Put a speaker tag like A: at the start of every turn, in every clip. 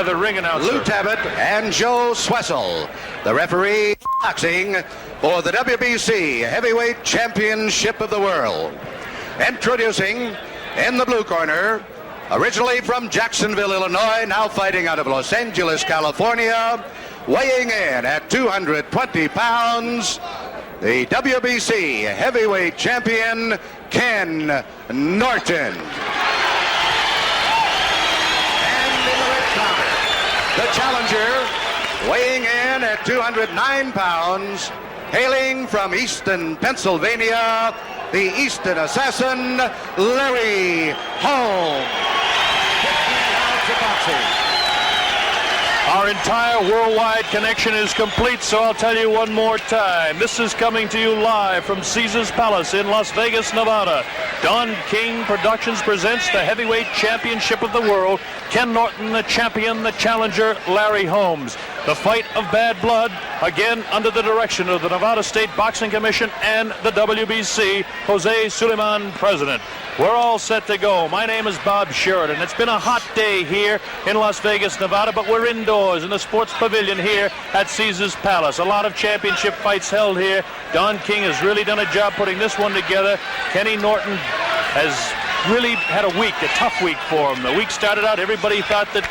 A: the ring announcer.
B: Lou Tabbitt and Joe Swessel, the referee boxing for the WBC Heavyweight Championship of the World. Introducing in the blue corner, originally from Jacksonville, Illinois, now fighting out of Los Angeles, California, weighing in at 220 pounds, the WBC Heavyweight Champion, Ken Norton. And in the red corner, the challenger, weighing in at 209 pounds, hailing from Easton, Pennsylvania, the Easton Assassin, Larry Holmes. 15 rounds of boxing.
A: Our entire worldwide connection is complete, so I'll tell you one more time. This is coming to you live from Caesars Palace in Las Vegas, Nevada. Don King Productions presents the Heavyweight Championship of the World. Ken Norton, the champion, the challenger, Larry Holmes. The fight of bad blood, again under the direction of the Nevada State Boxing Commission and the WBC, Jose Suleiman, president. We're all set to go. My name is Bob Sheridan. It's been a hot day here in Las Vegas, Nevada, but we're indoors in the sports pavilion here at Caesars Palace. A lot of championship fights held here. Don King has really done a job putting this one together. Kenny Norton has really had a tough week for him. The week started out, everybody thought that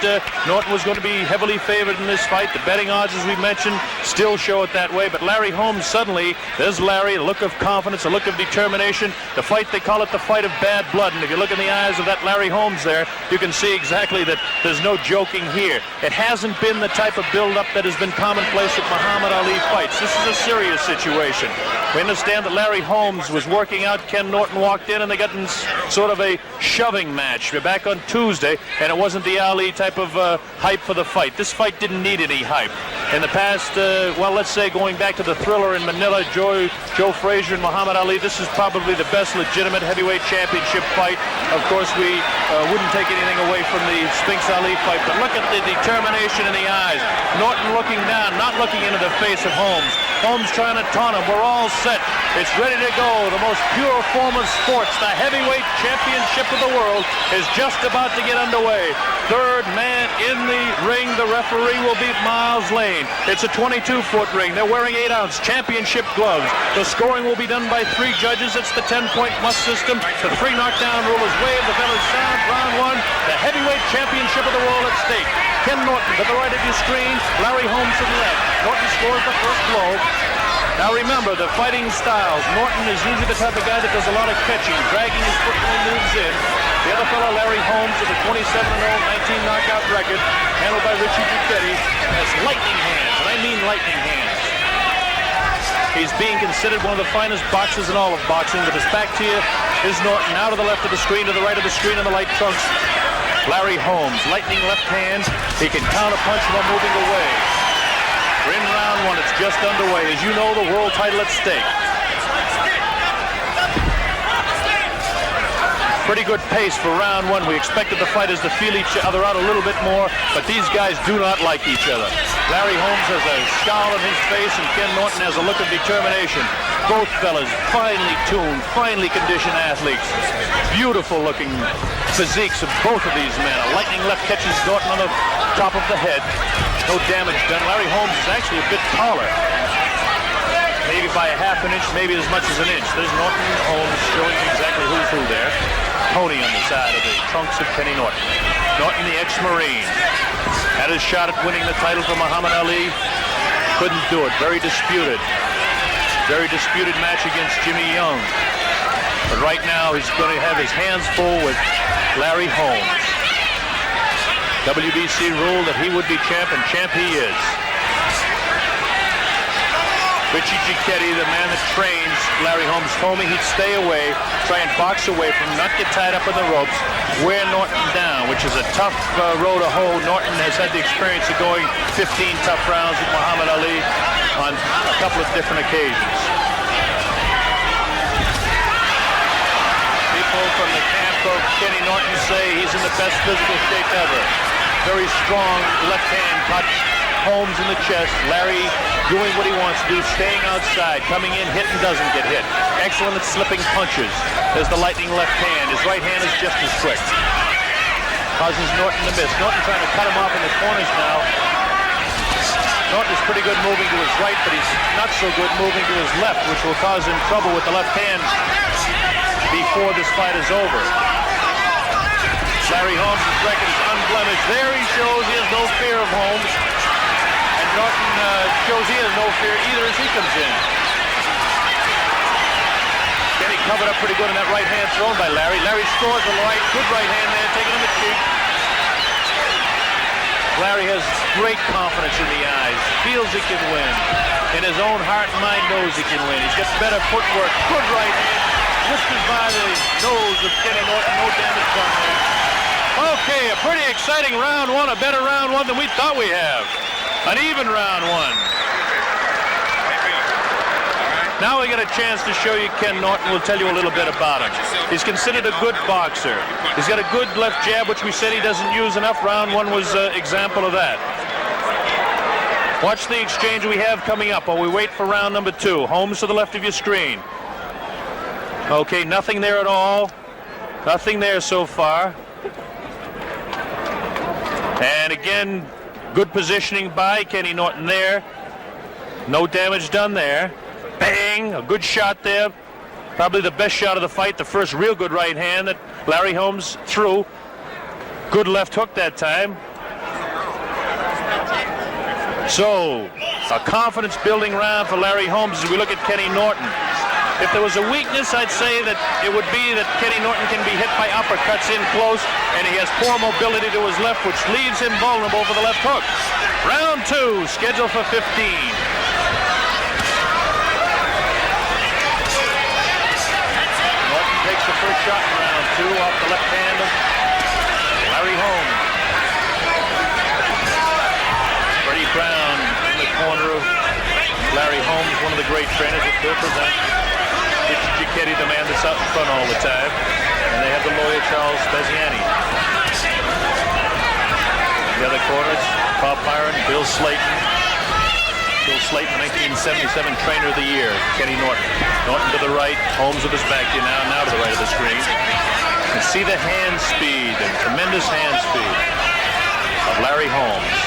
A: Norton was going to be heavily favored in this fight. The betting odds, as we mentioned, still show it that way. But Larry Holmes, suddenly, there's Larry, a look of confidence, a look of determination. The fight, they call it the fight of bad blood. And if you look in the eyes of that Larry Holmes there, you can see exactly that there's no joking here. It hasn't been the type of build-up that has been commonplace at Muhammad Ali fights. This is a serious situation. We understand that Larry Holmes was working out. Ken Norton walked in, and they got in sort of a shoving match back on Tuesday, and it wasn't the Ali type of hype for the fight. This fight didn't need any hype. In the past, well, let's say going back to the Thriller in Manila, Joe Frazier and Muhammad Ali, this is probably the best legitimate heavyweight championship fight. Of course, we wouldn't take anything away from the Spinks Ali fight, but look at the determination in the eyes. Norton looking down, not looking into the face of Holmes. Holmes trying to taunt him. We're all set. It's ready to go. The most pure form of sports, the heavyweight championship of the world, is just about to get underway. Third man in the ring, the referee will be Miles Lane. It's a 22-foot ring. They're wearing 8-ounce championship gloves. The scoring will be done by 3 judges. It's the 10-point must system. The 3 knockdown rule is waved. The bell is sound. Round 1. The heavyweight championship of the world at stake. Ken Norton to the right of your screen. Larry Holmes to the left. Norton scores the first blow. Now remember, the fighting styles. Norton is usually the type of guy that does a lot of catching, dragging his foot when he moves in. The other fellow, Larry Holmes, with a 27-0, 19 knockout record, handled by Richie Duchetti, has lightning hands, and I mean lightning hands. He's being considered one of the finest boxers in all of boxing. With his back to you is Norton. Now to the left of the screen, to the right of the screen in the light trunks, Larry Holmes, lightning left hand. He can counter punch while moving away. We're in round 1. It's just underway. As you know, the world title at stake. Pretty good pace for round 1. We expected the fighters to feel each other out a little bit more, but these guys do not like each other. Larry Holmes has a scowl on his face, and Ken Norton has a look of determination. Both fellas finely tuned, finely conditioned athletes. Beautiful looking physiques of both of these men. A lightning left catches Norton on the top of the head. No damage done. Larry Holmes is actually a bit taller. Maybe by a half an inch, maybe as much as an inch. There's Norton Holmes showing exactly who's who there. Tony on the side of the trunks of Kenny Norton. Norton, the ex-Marine, had his shot at winning the title for Muhammad Ali. Couldn't do it. Very disputed. Very disputed match against Jimmy Young. But right now he's going to have his hands full with Larry Holmes. WBC ruled that he would be champ, and champ he is. Richie Duchetti, the man that trains Larry Holmes, told me he'd stay away, try and box away from him, not get tied up in the ropes, wear Norton down, which is a tough row to hoe. Norton has had the experience of going 15 tough rounds with Muhammad Ali on a couple of different occasions. People from the camp of Kenny Norton say he's in the best physical shape ever. Very strong left hand cut. Holmes in the chest. Larry doing what he wants to do, staying outside, coming in, hit and doesn't get hit. Excellent at slipping punches. There's the lightning left hand. His right hand is just as quick. Causes Norton to miss. Norton trying to cut him off in the corners now. Norton is pretty good moving to his right, but he's not so good moving to his left, which will cause him trouble with the left hand before this fight is over. Larry Holmes' record is unblemished. There he shows he has no fear of Holmes. And Norton shows he has no fear either as he comes in. Kenny covered up pretty good in that right hand thrown by Larry. Larry scores the right, good right hand there, taking him the cheek. Larry has great confidence in the eyes, feels he can win. In his own heart and mind knows he can win. He's got better footwork, good right hand, whiskers by the nose of Kenny Norton, no damage done there. Okay, a pretty exciting round one, a better round one than we thought we have. An even round one. Now we get a chance to show you Ken Norton. We'll tell you a little bit about him. He's considered a good boxer. He's got a good left jab, which we said he doesn't use enough. Round one was an example of that. Watch the exchange we have coming up while we wait for round number two. Holmes to the left of your screen. Okay, nothing there at all. Nothing there so far. And again, good positioning by Kenny Norton there. No damage done there. Bang! A good shot there. Probably the best shot of the fight. The first real good right hand that Larry Holmes threw. Good left hook that time. So, a confidence-building round for Larry Holmes as we look at Kenny Norton. If there was a weakness, I'd say that it would be that Kenny Norton can be hit by uppercuts in close, and he has poor mobility to his left, which leaves him vulnerable for the left hook. Round two, scheduled for 15. Norton takes the first shot in round two off the left hand of Larry Holmes. Freddie Brown in the corner of Larry Holmes, one of the great trainers that will present. It's Giacchetti, the man that's out in front all the time. And they have the lawyer, Charles Beziani. The other corners, Bob Byron, Bill Slayton. Bill Slayton, 1977 Trainer of the Year. Kenny Norton. Norton to the right, Holmes with his back to you now to the right of the screen. And see the hand speed, and tremendous hand speed of Larry Holmes.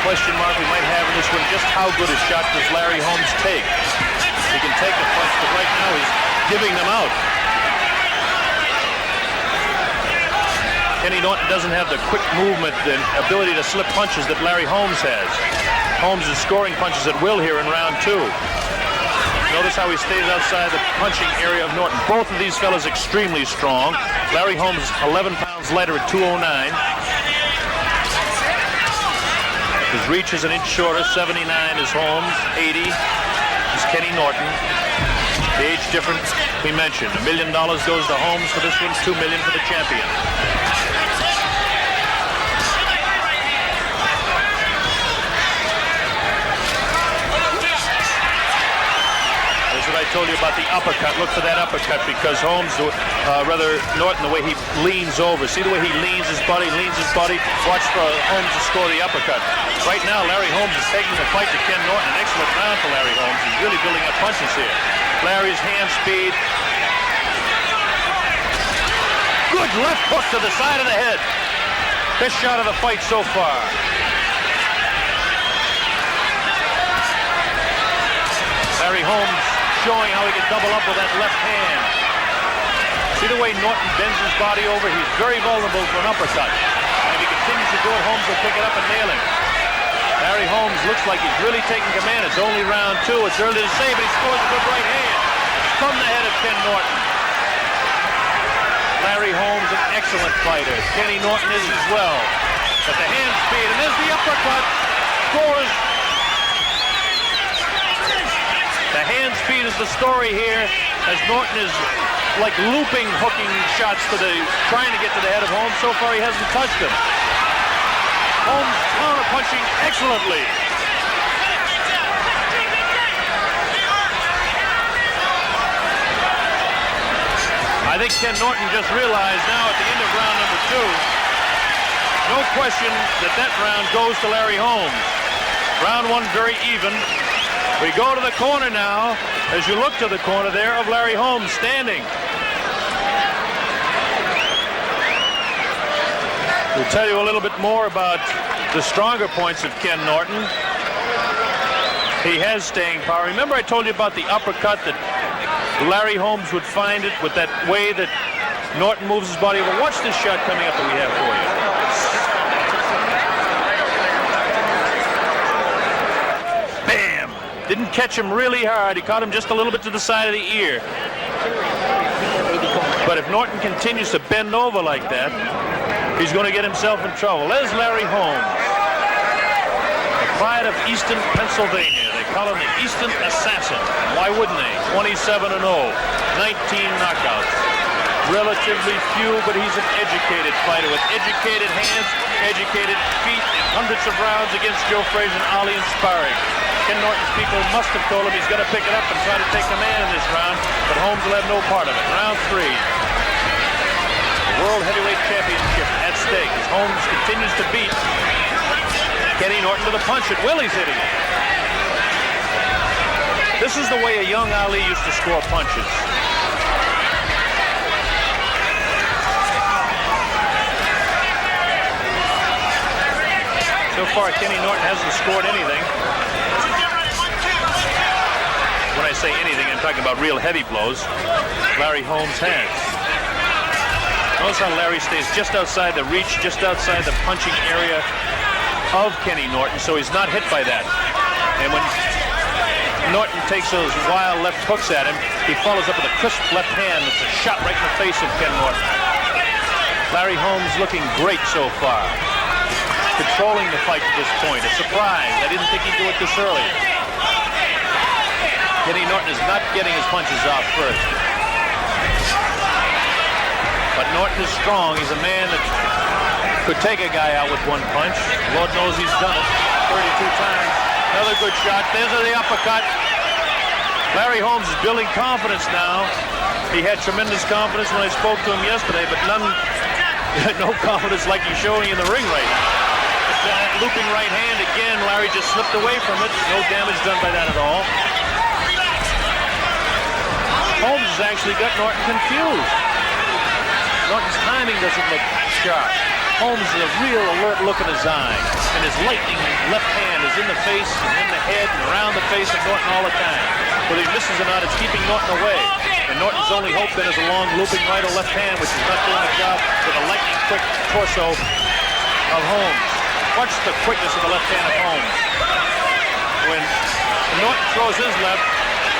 A: Question mark we might have in this one, just how good a shot does Larry Holmes take? He can take a punch, but right now he's giving them out. Kenny Norton doesn't have the quick movement and ability to slip punches that Larry Holmes has. Holmes is scoring punches at will here in round two. Notice how he stays outside the punching area of Norton. Both of these fellas extremely strong. Larry Holmes 11 pounds lighter at 209. His reach is an inch shorter, 79 is Holmes, 80 is Kenny Norton. The age difference we mentioned. $1 million goes to Holmes for this one, $2 million for the champion. I told you about the uppercut. Look for that uppercut because Holmes, Norton, the way he leans over. See the way he leans his body. Watch for Holmes to score the uppercut. Right now, Larry Holmes is taking the fight to Ken Norton. An excellent round for Larry Holmes. He's really building up punches here. Larry's hand speed. Good left hook to the side of the head. Best shot of the fight so far. Larry Holmes showing how he can double up with that left hand. See the way Norton bends his body over? He's very vulnerable for an uppercut. And if he continues to do it, Holmes will pick it up and nail him. Larry Holmes looks like he's really taking command. It's only round two. It's early to say, but he scores a good right hand from the head of Ken Norton. Larry Holmes, an excellent fighter. Kenny Norton is as well. But the hand speed, and there's the uppercut. Scores. The hand speed is the story here, as Norton is like looping, hooking shots trying to get to the head of Holmes. So far, he hasn't touched him. Holmes counter-punching excellently. I think Ken Norton just realized now at the end of round number two, no question that round goes to Larry Holmes. Round one very even. We go to the corner now, as you look to the corner there of Larry Holmes standing. We'll tell you a little bit more about the stronger points of Ken Norton. He has staying power. Remember I told you about the uppercut that Larry Holmes would find it with that way that Norton moves his body over. Watch this shot coming up that we have for you. Bam! Didn't catch him really hard. He caught him just a little bit to the side of the ear. But if Norton continues to bend over like that, he's going to get himself in trouble. There's Larry Holmes. The pride of Easton, Pennsylvania. They call him the Easton Assassin. Why wouldn't they? 27-0, 19 knockouts. Relatively few, but he's an educated fighter with educated hands, educated feet, and hundreds of rounds against Joe Frazier and Ali in sparring. Ken Norton's people must have told him he's got to pick it up and try to take command in this round, but Holmes will have no part of it. Round 3. The World Heavyweight Championship at stake as Holmes continues to beat Kenny Norton to the punch at will. He's hitting it. This is the way a young Ali used to score punches. So far, Kenny Norton hasn't scored anything. When I say anything, I'm talking about real heavy blows. Larry Holmes has. Notice how Larry stays just outside the reach, just outside the punching area of Kenny Norton, so he's not hit by that. And when Norton takes those wild left hooks at him, he follows up with a crisp left hand that's a shot right in the face of Ken Norton. Larry Holmes looking great so far. Controlling the fight to this point. A surprise. I didn't think he'd do it this early. Kenny Norton is not getting his punches off first. But Norton is strong. He's a man that could take a guy out with one punch. Lord knows he's done it 32 times. Another good shot. There's the uppercut. Larry Holmes is building confidence now. He had tremendous confidence when I spoke to him yesterday, but no confidence like he's showing in the ring right now. That looping right hand again. Larry just slipped away from it. No damage done by that at all. Holmes has actually got Norton confused. Norton's timing doesn't look sharp. Holmes is a real alert look in his eye. And his lightning left hand is in the face and in the head and around the face of Norton all the time. Whether he misses or not, it's keeping Norton away. And Norton's only hope then is a long looping right or left hand, which is not doing the job with a lightning quick torso of Holmes. Watch the quickness of the left hand of Holmes. When Norton throws his left,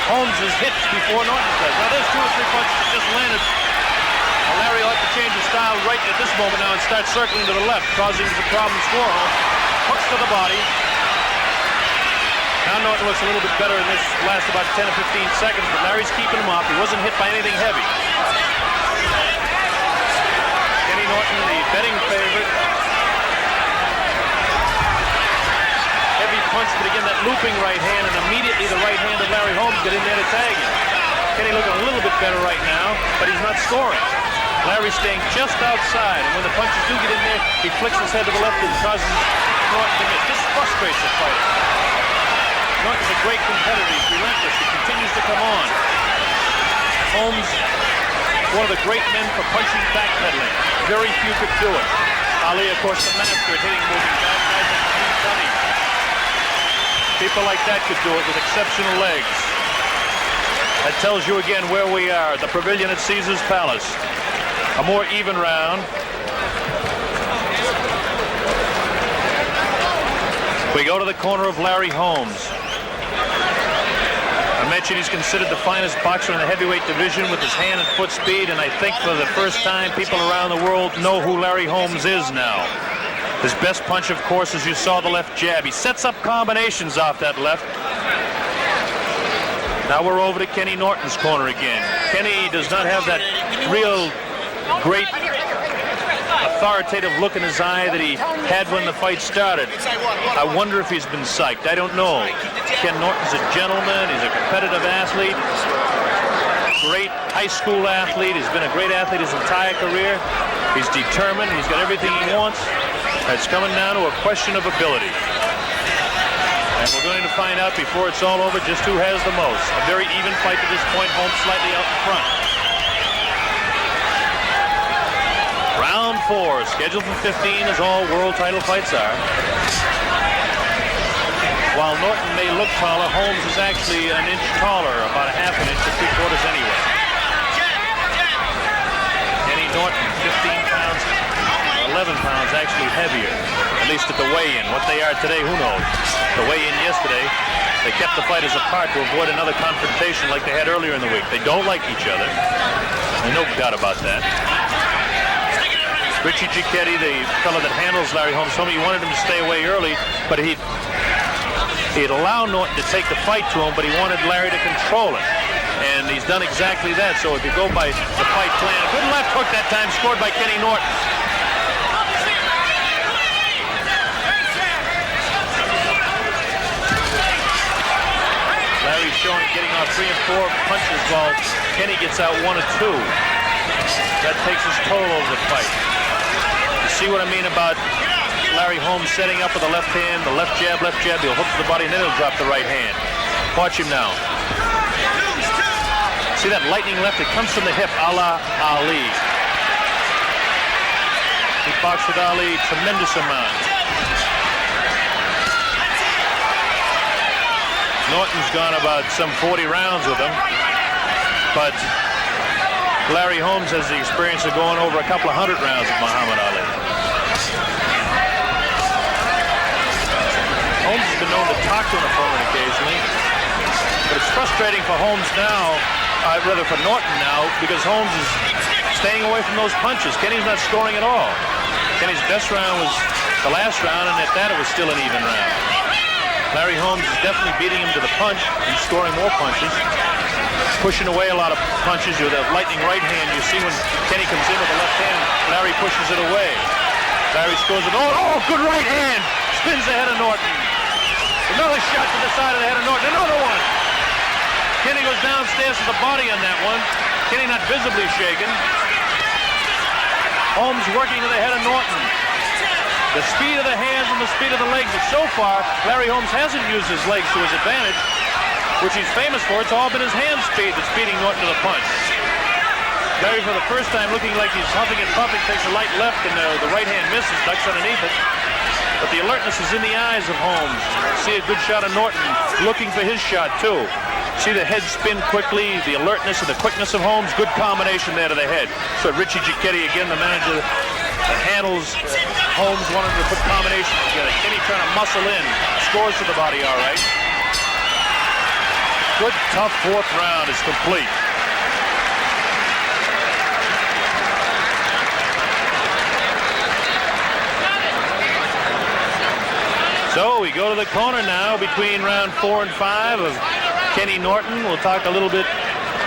A: Holmes is hit before Norton does. Now there's 2 or 3 punches that just landed. Now Larry ought to change his style right at this moment now and start circling to the left, causing the problems for Holmes. Hooks to the body. Now Norton looks a little bit better in this last about 10 or 15 seconds, but Larry's keeping him off. He wasn't hit by anything heavy. Kenny Norton, the betting favorite. Punch, but again, that looping right hand, and immediately the right hand of Larry Holmes got in there to tag him. Kenny looking a little bit better right now, but he's not scoring. Larry's staying just outside, and when the punches do get in there, he flicks his head to the left and causes Norton to miss. This frustrates the fighter. Norton's a great competitor. He's relentless. He continues to come on. Holmes, one of the great men for punching backpedaling. Very few could do it. Ali, of course, the master at hitting moving back. Guys like Funny. People like that could do it with exceptional legs. That tells you again where we are. The pavilion at Caesar's Palace. A more even round. We go to the corner of Larry Holmes. I mentioned he's considered the finest boxer in the heavyweight division with his hand and foot speed, and I think for the first time people around the world know who Larry Holmes is now. His best punch, of course, as you saw, the left jab. He sets up combinations off that left. Now we're over to Kenny Norton's corner again. Kenny does not have that real great authoritative look in his eye that he had when the fight started. I wonder if he's been psyched. I don't know. Ken Norton's a gentleman. He's a competitive athlete. Great high school athlete. He's been a great athlete his entire career. He's determined. He's got everything he wants. It's coming down to a question of ability. And we're going to find out before it's all over just who has the most. A very even fight to this point. Holmes slightly out in front. Round 4, scheduled for 15, as all world title fights are. While Norton may look taller, Holmes is actually an inch taller, about a half an inch to 3/4 anyway. Kenny Norton, 15 pounds, 11 pounds actually heavier, at least at the weigh-in. What they are today, who knows? The weigh-in yesterday, they kept the fighters apart to avoid another confrontation like they had earlier in the week. They don't like each other. There's no doubt about that. Richie Giacchetti, the fellow that handles Larry Holmes, told me he wanted him to stay away early, but he'd allow Norton to take the fight to him, but he wanted Larry to control it. And he's done exactly that. So if you go by the fight plan, a good left hook that time scored by Kenny Norton. Larry's showing getting off 3 and 4 punches while Kenny gets out 1 or 2. That takes his toll over the fight. You see what I mean about Larry Holmes setting up with the left hand, the left jab, he'll hook to the body, and then he'll drop the right hand. Watch him now. See that lightning left? It comes from the hip, a la Ali. He boxed with Ali tremendous amount. Norton's gone about some 40 rounds with him, but Larry Holmes has the experience of going over a couple of 100 rounds with Muhammad Ali. Holmes has been known to talk to an opponent occasionally, but it's frustrating for Holmes now, rather for Norton now, because Holmes is staying away from those punches. Kenny's not scoring at all. Kenny's best round was the last round, and at that it was still an even round. Larry Holmes is definitely beating him to the punch. He's scoring more punches, pushing away a lot of punches with a lightning right hand. You see when Kenny comes in with the left hand, Larry pushes it away. Larry scores it. Oh, good right hand. Spins the head of Norton. Another shot to the side of the head of Norton. Another one. Kenny goes downstairs to the body on that one. Kenny not visibly shaken. Holmes working to the head of Norton. The speed of the hands and the speed of the legs. But so far, Larry Holmes hasn't used his legs to his advantage, which he's famous for. It's all been his hand speed that's beating Norton to the punch. Larry, for the first time, looking like he's huffing and puffing, takes a light left, and the right hand misses, ducks underneath it. But the alertness is in the eyes of Holmes. See a good shot of Norton, looking for his shot, too. See the head spin quickly, the alertness and the quickness of Holmes. Good combination there to the head. So Richie Giacchetti, again, the manager that handles Holmes, wanted to put combinations together. Kenny trying to muscle in. Scores to the body, all right. Good, tough 4th round is complete. So we go to the corner now between round 4 and 5 of Kenny Norton. We'll talk a little bit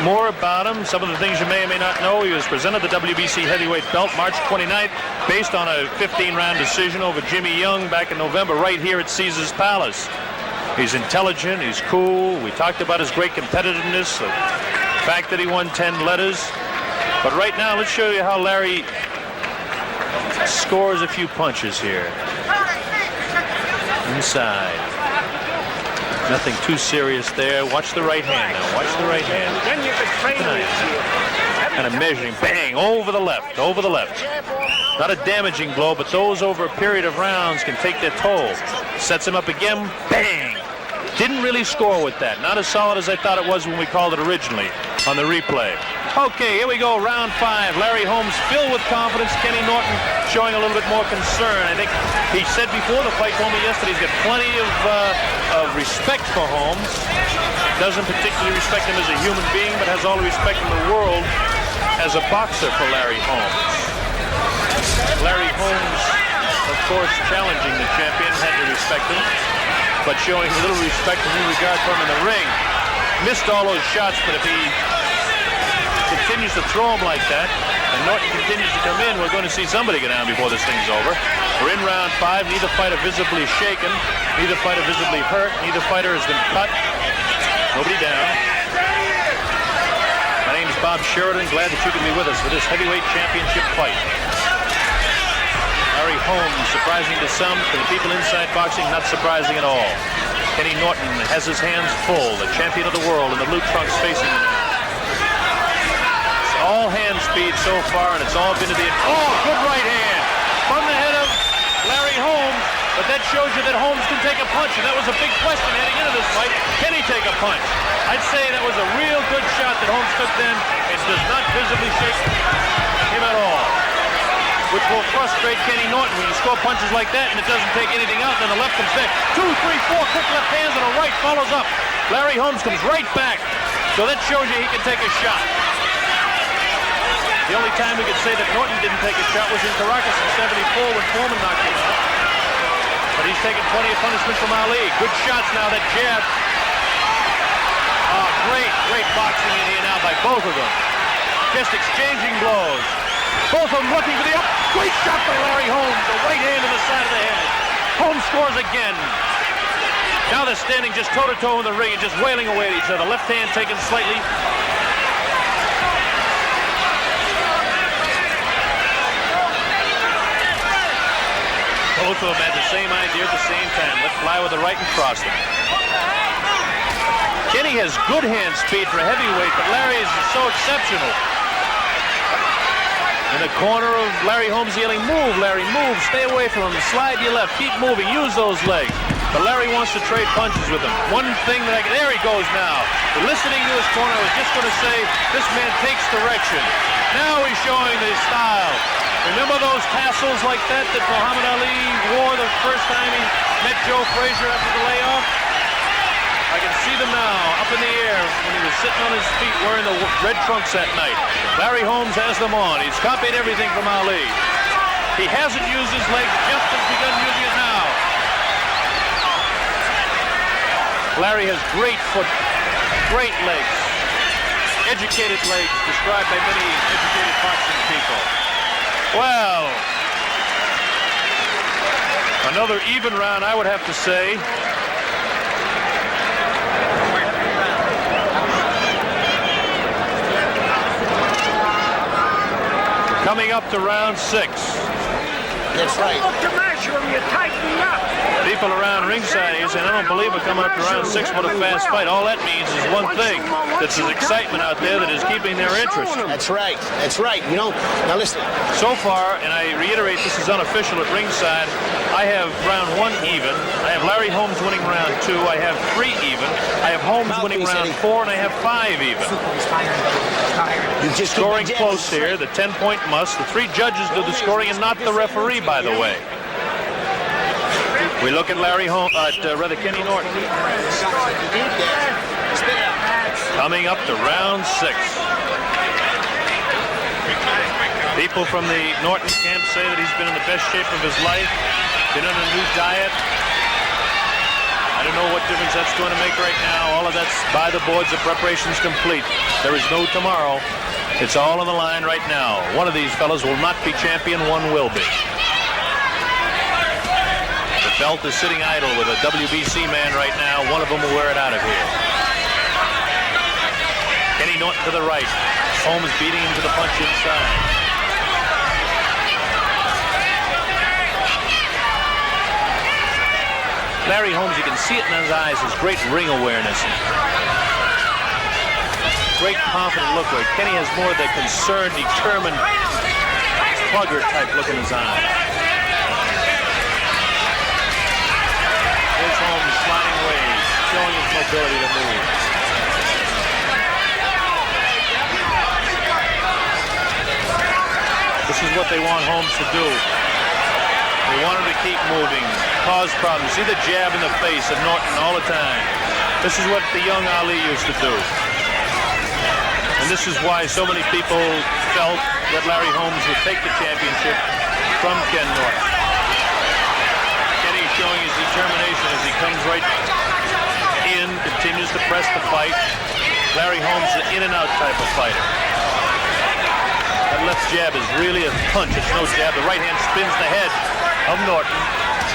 A: more about him. Some of the things you may or may not know. He was presented the WBC heavyweight belt March 29th based on a 15-round decision over Jimmy Young back in November right here at Caesars Palace. He's intelligent. He's cool. We talked about his great competitiveness, the fact that he won 10 letters. But right now, let's show you how Larry scores a few punches here. Inside. Nothing too serious there. Watch the right hand now. Watch the right hand.
C: Then you could train
A: Kind of measuring. Bang! Over the left. Over the left. Not a damaging blow, but those over a period of rounds can take their toll. Sets him up again. Bang! Didn't really score with that. Not as solid as I thought it was when we called it originally on the replay. Okay, here we go, round 5. Larry Holmes filled with confidence. Kenny Norton showing a little bit more concern. I think he said before the fight, told me yesterday, he's got plenty of respect for Holmes. Doesn't particularly respect him as a human being, but has all the respect in the world as a boxer for Larry Holmes. Larry Holmes, of course, challenging the champion, had to respect him, but showing a little respect and new regard for him in the ring. Missed all those shots, but if he continues to throw him like that, and Norton continues to come in, we're going to see somebody go down before this thing's over. We're in round 5. Neither fighter visibly shaken. Neither fighter visibly hurt. Neither fighter has been cut. Nobody down. My name is Bob Sheridan. Glad that you can be with us for this heavyweight championship fight. Larry Holmes, surprising to some, to the people inside boxing, not surprising at all. Kenny Norton has his hands full, the champion of the world in the blue trunks facing him. all hand speed so far, and it's all been to the... Oh, good right hand from the head of Larry Holmes, but that shows you that Holmes can take a punch, and that was a big question heading into this fight. Can he take a punch? I'd say that was a real good shot that Holmes took then. It does not visibly shake him at all, which will frustrate Kenny Norton when you score punches like that and it doesn't take anything out. Then the left comes back. 2, 3, 4 quick left hands and a right follows up. Larry Holmes comes right back. So that shows you he can take a shot. The only time we could say that Norton didn't take a shot was in Caracas in '74 when Foreman knocked him out. But he's taken plenty of punishment from Ali. Good shots now, that jab. Great boxing in here now by both of them. Just exchanging blows. Both of them looking for the up. Great shot by Larry Holmes. The right hand to the side of the head. Holmes scores again. Now they're standing just toe-to-toe in the ring and just wailing away at each other. Left hand taken slightly. Both of them had the same idea at the same time. Let's fly with the right and cross them. Kenny has good hand speed for a heavyweight, but Larry is so exceptional. In the corner of Larry Holmes yelling, move, Larry, move, stay away from him, slide to your left, keep moving, use those legs. But Larry wants to trade punches with him. One thing that there he goes now. Listening to his corner, I was just going to say, this man takes direction. Now he's showing his style. Remember those tassels like that Muhammad Ali wore the first time he met Joe Frazier after the layoff? I can see them now, up in the air, when he was sitting on his feet wearing the red trunks that night. Larry Holmes has them on. He's copied everything from Ali. He hasn't used his legs, just has begun using it now. Larry has great foot, great legs, educated legs, described by many educated boxing people. Well, another even round, I would have to say. Coming up to round 6.
C: That's right.
D: Look to measure him, you tighten up.
A: People around ringside here saying, I don't believe we're coming up to round 6. What a fast fight. All that means is one thing. That's the excitement out there that is keeping their interest.
C: That's right. That's right. You know, now listen.
A: So far, and I reiterate this is unofficial at ringside, I have round 1 even. I have Larry Holmes winning round 2. I have 3 even. I have Holmes winning round 4, and I have 5 even. Scoring close here. The 10-point must. The 3 judges do the scoring and not the referee, by the way. We look at Larry Holmes, Kenny Norton. Coming up to round 6. People from the Norton camp say that he's been in the best shape of his life, been on a new diet. I don't know what difference that's going to make right now. All of that's by the boards. The preparation's complete. There is no tomorrow. It's all on the line right now. One of these fellows will not be champion. One will be. The belt is sitting idle with a WBC man right now. One of them will wear it out of here. Kenny Norton to the right. Holmes beating him to the punch inside. Larry Holmes, you can see it in his eyes, his great ring awareness. Great confident look where Kenny has more of the concerned, determined, plugger type look in his eyes. Here's Holmes sliding away, showing his mobility to move. This is what they want Holmes to do. They want him to keep moving, cause problems. See the jab in the face of Norton all the time. This is what the young Ali used to do. And this is why so many people felt that Larry Holmes would take the championship from Ken Norton. Kenny showing his determination as he comes right in, continues to press the fight. Larry Holmes is an in-and-out type of fighter. That left jab is really a punch. It's no jab. The right hand spins the head of Norton.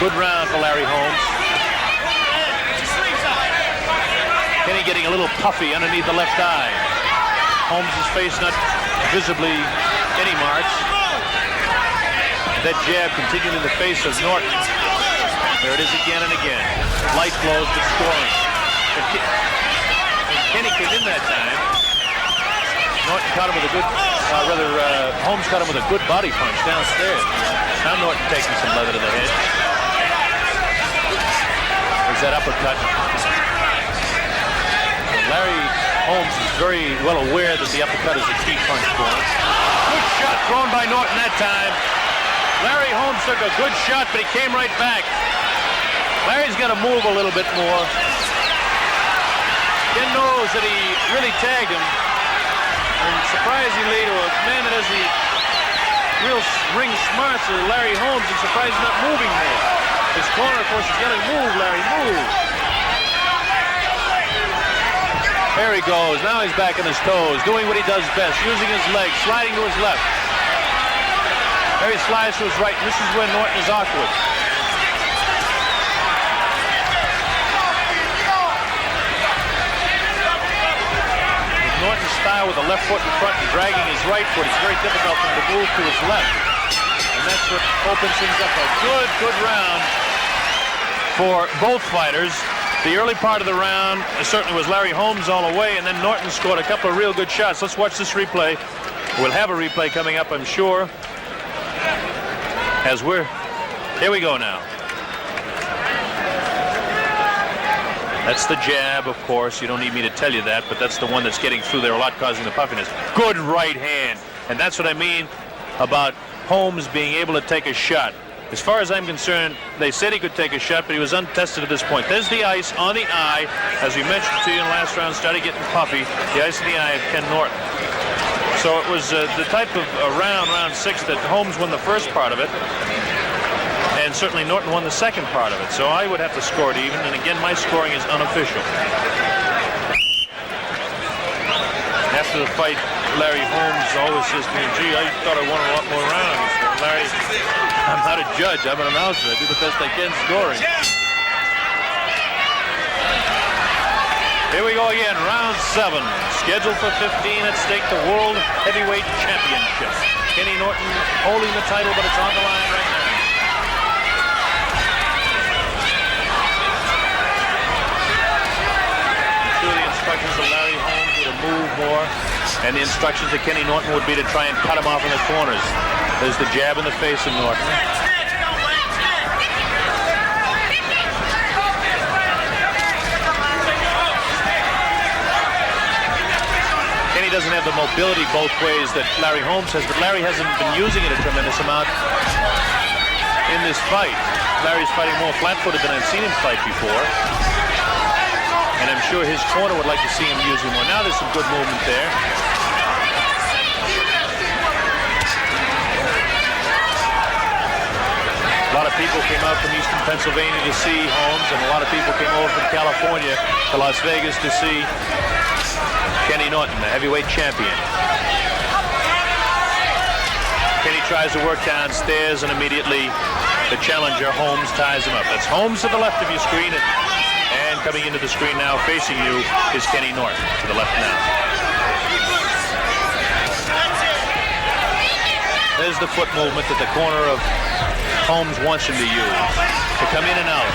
A: Good round for Larry Holmes. Kenny getting a little puffy underneath the left eye. Holmes' face not visibly any marks. That jab continuing in the face of Norton. There it is again and again. Light blows, but scoring. When Kenny came in that time, Norton caught him with a good, Holmes caught him with a good body punch downstairs. Now Norton taking some leather to the head. There's that uppercut. Larry Holmes is very well aware that the uppercut is a key punch for him. Good shot thrown by Norton that time. Larry Holmes took a good shot, but he came right back. Larry's got to move a little bit more. Ken knows that he really tagged him. And surprisingly, to a man that has the real ring smarts of Larry Holmes, I'm surprised he's not moving more. His corner, of course, is yelling, "Move, Larry, move." There he goes. Now he's back on his toes, doing what he does best, using his legs, sliding to his left. There he slides to his right, and this is where Norton is awkward. Norton's style with the left foot in front and dragging his right foot, it's very difficult for him to move to his left. And that's what opens things up. A good round for both fighters. The early part of the round certainly was Larry Holmes all the way, and then Norton scored a couple of real good shots. Let's watch this replay. We'll have a replay coming up, I'm sure. Here we go now. That's the jab, of course. You don't need me to tell you that, but that's the one that's getting through there a lot, causing the puffiness. Good right hand. And that's what I mean about Holmes being able to take a shot. As far as I'm concerned, they said he could take a shot, but he was untested at this point. There's the ice on the eye. As we mentioned to you in the last round, started getting puffy. The ice in the eye of Ken Norton. So it was the type of round 6, that Holmes won the first part of it. And certainly Norton won the second part of it. So I would have to score it even. And again, my scoring is unofficial. After the fight, Larry Holmes always says to me, "Gee, I thought I won a lot more rounds." And Larry, I'm not a judge. I'm an announcer. I do the best I can scoring. Here we go again. Round 7. Scheduled for 15 at stake, the World Heavyweight Championship. Kenny Norton holding the title, but it's on the line right now. Instructions of Larry Holmes were to move more, and the instructions of Kenny Norton would be to try and cut him off in the corners. There's the jab in the face of Norton. Kenny doesn't have the mobility both ways that Larry Holmes has, but Larry hasn't been using it a tremendous amount in this fight. Larry's fighting more flat-footed than I've seen him fight before. And I'm sure his corner would like to see him using more. Now there's some good movement there. A lot of people came out from eastern Pennsylvania to see Holmes, and a lot of people came over from California to Las Vegas to see Kenny Norton, the heavyweight champion. Kenny tries to work downstairs, and immediately the challenger, Holmes, ties him up. That's Holmes to the left of your screen. And coming into the screen now, facing you, is Kenny Norton, to the left now. There's the foot movement that the corner of Holmes wants him to use, to come in and out.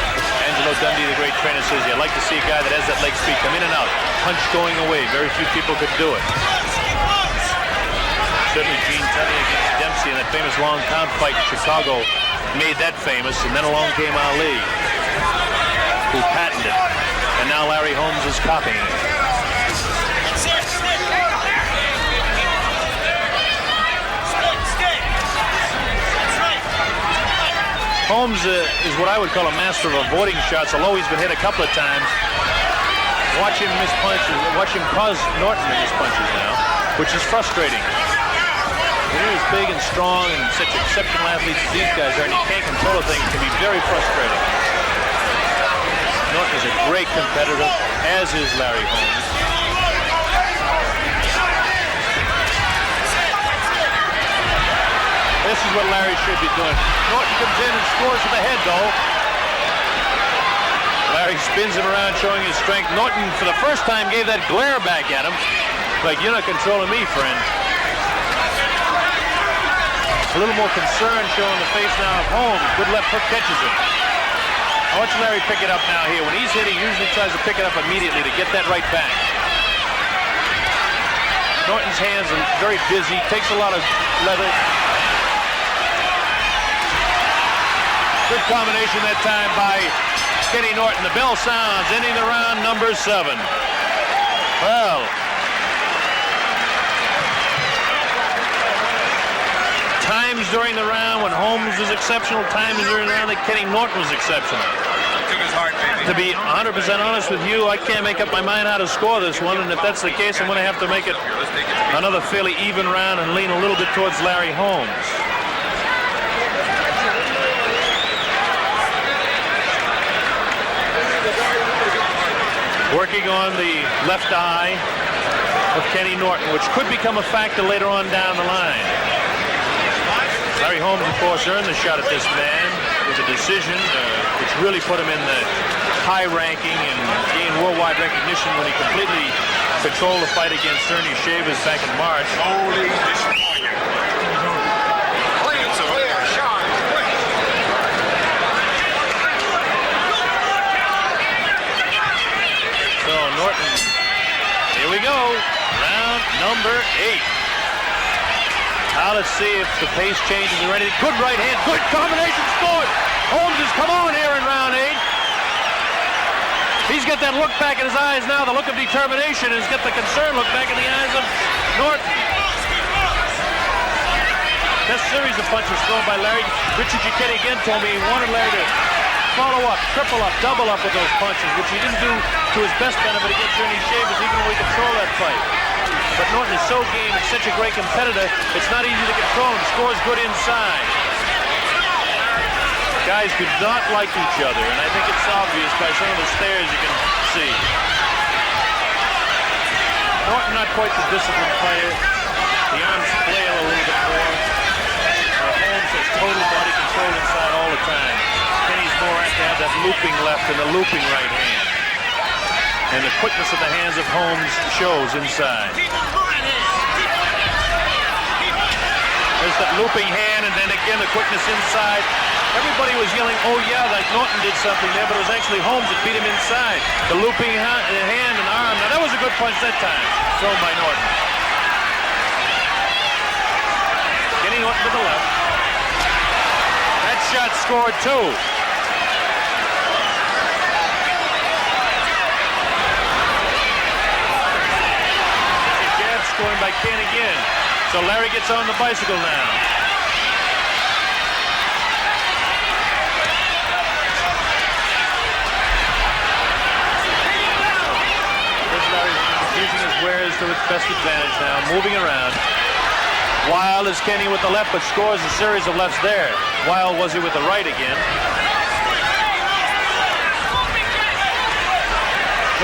A: Angelo Dundee, the great trainer, says, "I'd like to see a guy that has that leg speed come in and out. Punch going away. Very few people could do it." Certainly Gene Tunney against Dempsey in that famous long Tom fight in Chicago made that famous, and then along came Ali, who patented it, and now Larry Holmes is copying it. Holmes is what I would call a master of avoiding shots, although he's been hit a couple of times. Watch him miss punches, watch him cause Norton to miss punches now, which is frustrating. When you're as big and strong and such exceptional athletes as these guys are, and you can't control a thing, it can be very frustrating. Norton is a great competitor, as is Larry Holmes. This is what Larry should be doing. Norton comes in and scores with the head, though. Larry spins him around, showing his strength. Norton, for the first time, gave that glare back at him. Like, "You're not controlling me, friend." A little more concern showing the face now of Holmes. Good left hook catches him. I watch Larry pick it up now here. When he's hit, he usually tries to pick it up immediately to get that right back. Norton's hands are very busy, takes a lot of leather. Good combination that time by Kenny Norton. The bell sounds, ending the round number 7. Well, times during the round when Holmes was exceptional, times during the round that Kenny Norton was exceptional. To be 100% honest with you, I can't make up my mind how to score this one, and if that's the case, I'm going to have to make it another fairly even round and lean a little bit towards Larry Holmes. Working on the left eye of Kenny Norton, which could become a factor later on down the line. Larry Holmes, of course, earned the shot at this man with a decision, which really put him in the high ranking and gained worldwide recognition when he completely controlled the fight against Ernie Shavers back in March. So Norton, here we go, round number 8. Now let's see if the pace changes. You ready? Good right hand, good combination, scored. Holmes has come on here in round 8. He's got that look back in his eyes now, the look of determination. He's got the concerned look back in the eyes of Norton. That series of punches thrown by Larry. Richard Giacchetti again told me he wanted Larry to follow up, triple up, double up with those punches, which he didn't do to his best benefit against Ernie Shavers, even though he controlled that fight. But Norton is so game and such a great competitor, it's not easy to control him. Scores good inside. Guys do not like each other, and I think it's obvious by some of the stares you can see. Norton not quite the disciplined fighter. The arms flail a little bit more. Holmes has total body control inside all the time. Kenny's more apt to have that looping left and the looping right hand. And the quickness of the hands of Holmes shows inside. There's that looping hand, and then again the quickness inside. Everybody was yelling, oh yeah, like Norton did something there, but it was actually Holmes that beat him inside. The looping hand and arm. Now that was a good punch that time, thrown by Norton. Kenny Norton to the left. That shot scored too. Jab scoring by Ken again. So Larry gets on the bicycle now. Using his wares to its best advantage now, moving around. Wild is Kenny with the left, but scores a series of lefts there. Wild was he with the right again.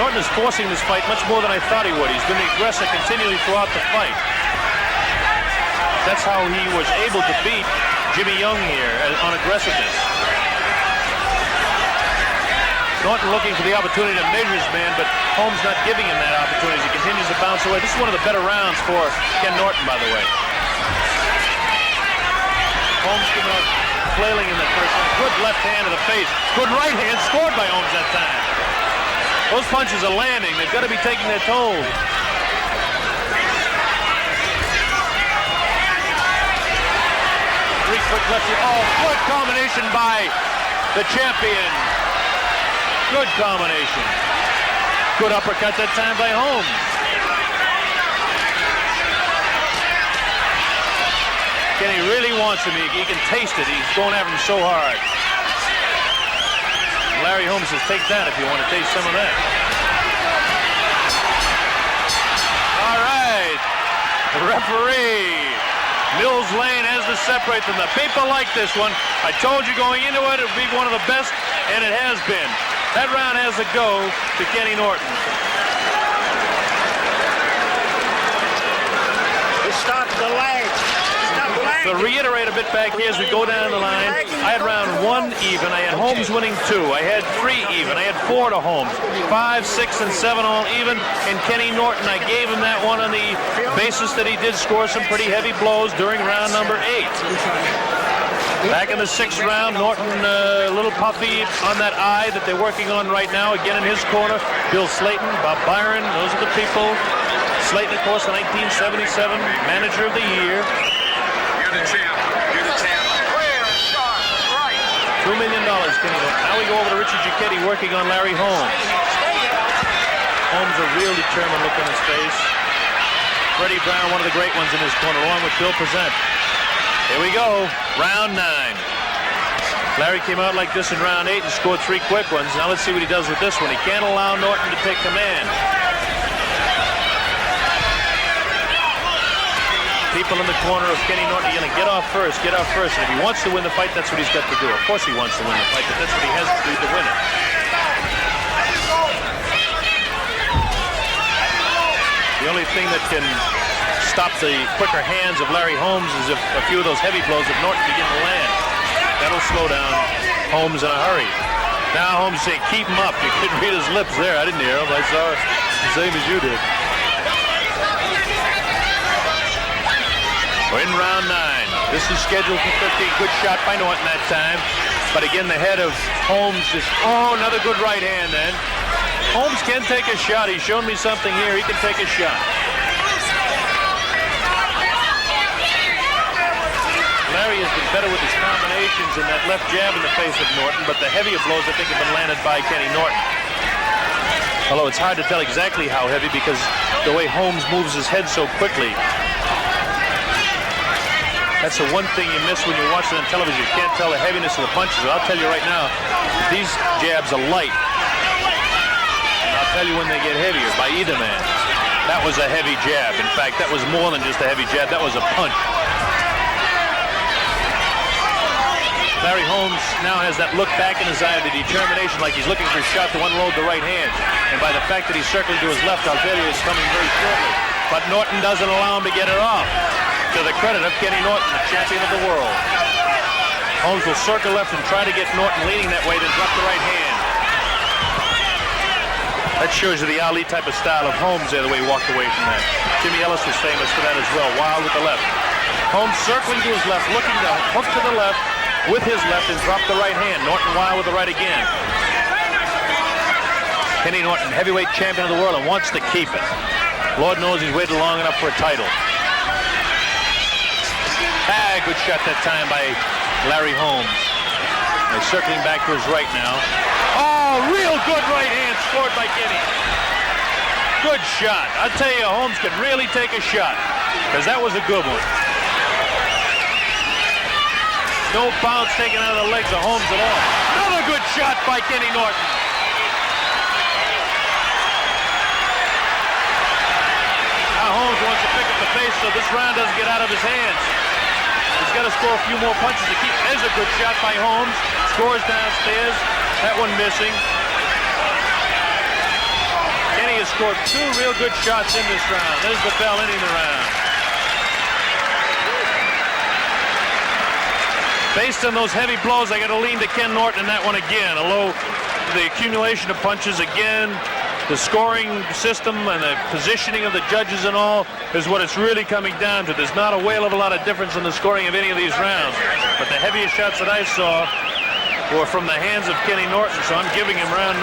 A: Norton is forcing this fight much more than I thought he would. He's been the aggressor continually throughout the fight. That's how he was able to beat Jimmy Young here on aggressiveness. Norton looking for the opportunity to measure his man, but Holmes not giving him that opportunity. He continues to bounce away. This is one of the better rounds for Ken Norton, by the way. Holmes coming out flailing in that first one. Good left hand to the face. Good right hand scored by Holmes that time. Those punches are landing. They've got to be taking their toll. Three quick lefts. Oh, good combination by the champion. Good combination. Good uppercut that time by Holmes. Kenny really wants him. He can taste it. He's going after him so hard. Larry Holmes says, take that if you want to taste some of that. All right. The referee. Mills Lane has to separate them. The people like this one. I told you going into it, it would be one of the best, and it has been. That round has to go to Kenny Norton.
D: It stops the leg.
A: To reiterate a bit back here as we go down the line, I had round 1 even. I had Holmes winning 2. I had 3 even. I had 4 to Holmes. 5, 6, and 7 all even. And Kenny Norton, I gave him that one on the basis that he did score some pretty heavy blows during round number 8. Back in the 6th round, Norton a little puffy on that eye that they're working on right now. Again in his corner, Bill Slayton, Bob Byron, those are the people. Slayton, of course, the 1977 Manager of the Year.
E: You're the champ. You're the champ.
A: $2 million, Kenny Norton. Now we go over to Richard Giacchetti working on Larry Holmes. Holmes, a real determined look on his face. Freddie Brown, one of the great ones in his corner, along with Bill Present. Here we go, round 9. Larry came out like this in round 8 and scored 3 quick ones. Now let's see what he does with this one. He can't allow Norton to take command. People in the corner of Kenny Norton yelling, get off first, get off first. And if he wants to win the fight, that's what he's got to do. Of course he wants to win the fight, but that's what he has to do to win it. The only thing that can stop the quicker hands of Larry Holmes is if a few of those heavy blows of Norton begin to land. That'll slow down Holmes in a hurry. Now Holmes saying, keep him up. You couldn't read his lips there. I didn't hear him. I saw it the same as you did. We're in round 9. This is scheduled for 15. Good shot by Norton that time. But again, the head of Holmes is, oh, another good right hand then. Holmes can take a shot. He's shown me something here. He can take a shot. Larry has been better with his combinations and that left jab in the face of Norton, but the heavier blows, I think, have been landed by Kenny Norton. Although it's hard to tell exactly how heavy because the way Holmes moves his head so quickly. That's the one thing you miss when you're watching on television. You can't tell the heaviness of the punches. But I'll tell you right now, these jabs are light. I'll tell you when they get heavier by either man. That was a heavy jab. In fact, that was more than just a heavy jab. That was a punch. Larry Holmes now has that look back in his eye of the determination, like he's looking for a shot to unload the right hand. And by the fact that he's circling to his left, I'll tell you it's coming very shortly. But Norton doesn't allow him to get it off. To the credit of Kenny Norton, the champion of the world. Holmes will circle left and try to get Norton leaning that way, then drop the right hand. That shows you the Ali type of style of Holmes there, the way he walked away from that. Jimmy Ellis was famous for that as well, wild with the left. Holmes circling to his left, looking to hook to the left with his left and drop the right hand. Norton wild with the right again. Kenny Norton, heavyweight champion of the world, and wants to keep it. Lord knows he's waited long enough for a title. Good shot that time by Larry Holmes. He's circling back to his right now. Oh, real good right hand scored by Kenny. Good shot. I'll tell you, Holmes could really take a shot because that was a good one. No bounce taken out of the legs of Holmes at all. Another good shot by Kenny Norton. Now Holmes wants to pick up the pace so this round doesn't get out of his hands. He's got to score a few more punches to keep. There's a good shot by Holmes. Scores downstairs. That one missing. Kenny has scored 2 real good shots in this round. There's the bell ending the round. Based on those heavy blows, I got to lean to Ken Norton in that one again. Although the accumulation of punches again, the scoring system and the positioning of the judges and all is what it's really coming down to. There's not a whale of a lot of difference in the scoring of any of these rounds. But the heaviest shots that I saw were from the hands of Kenny Norton, so I'm giving him round 9.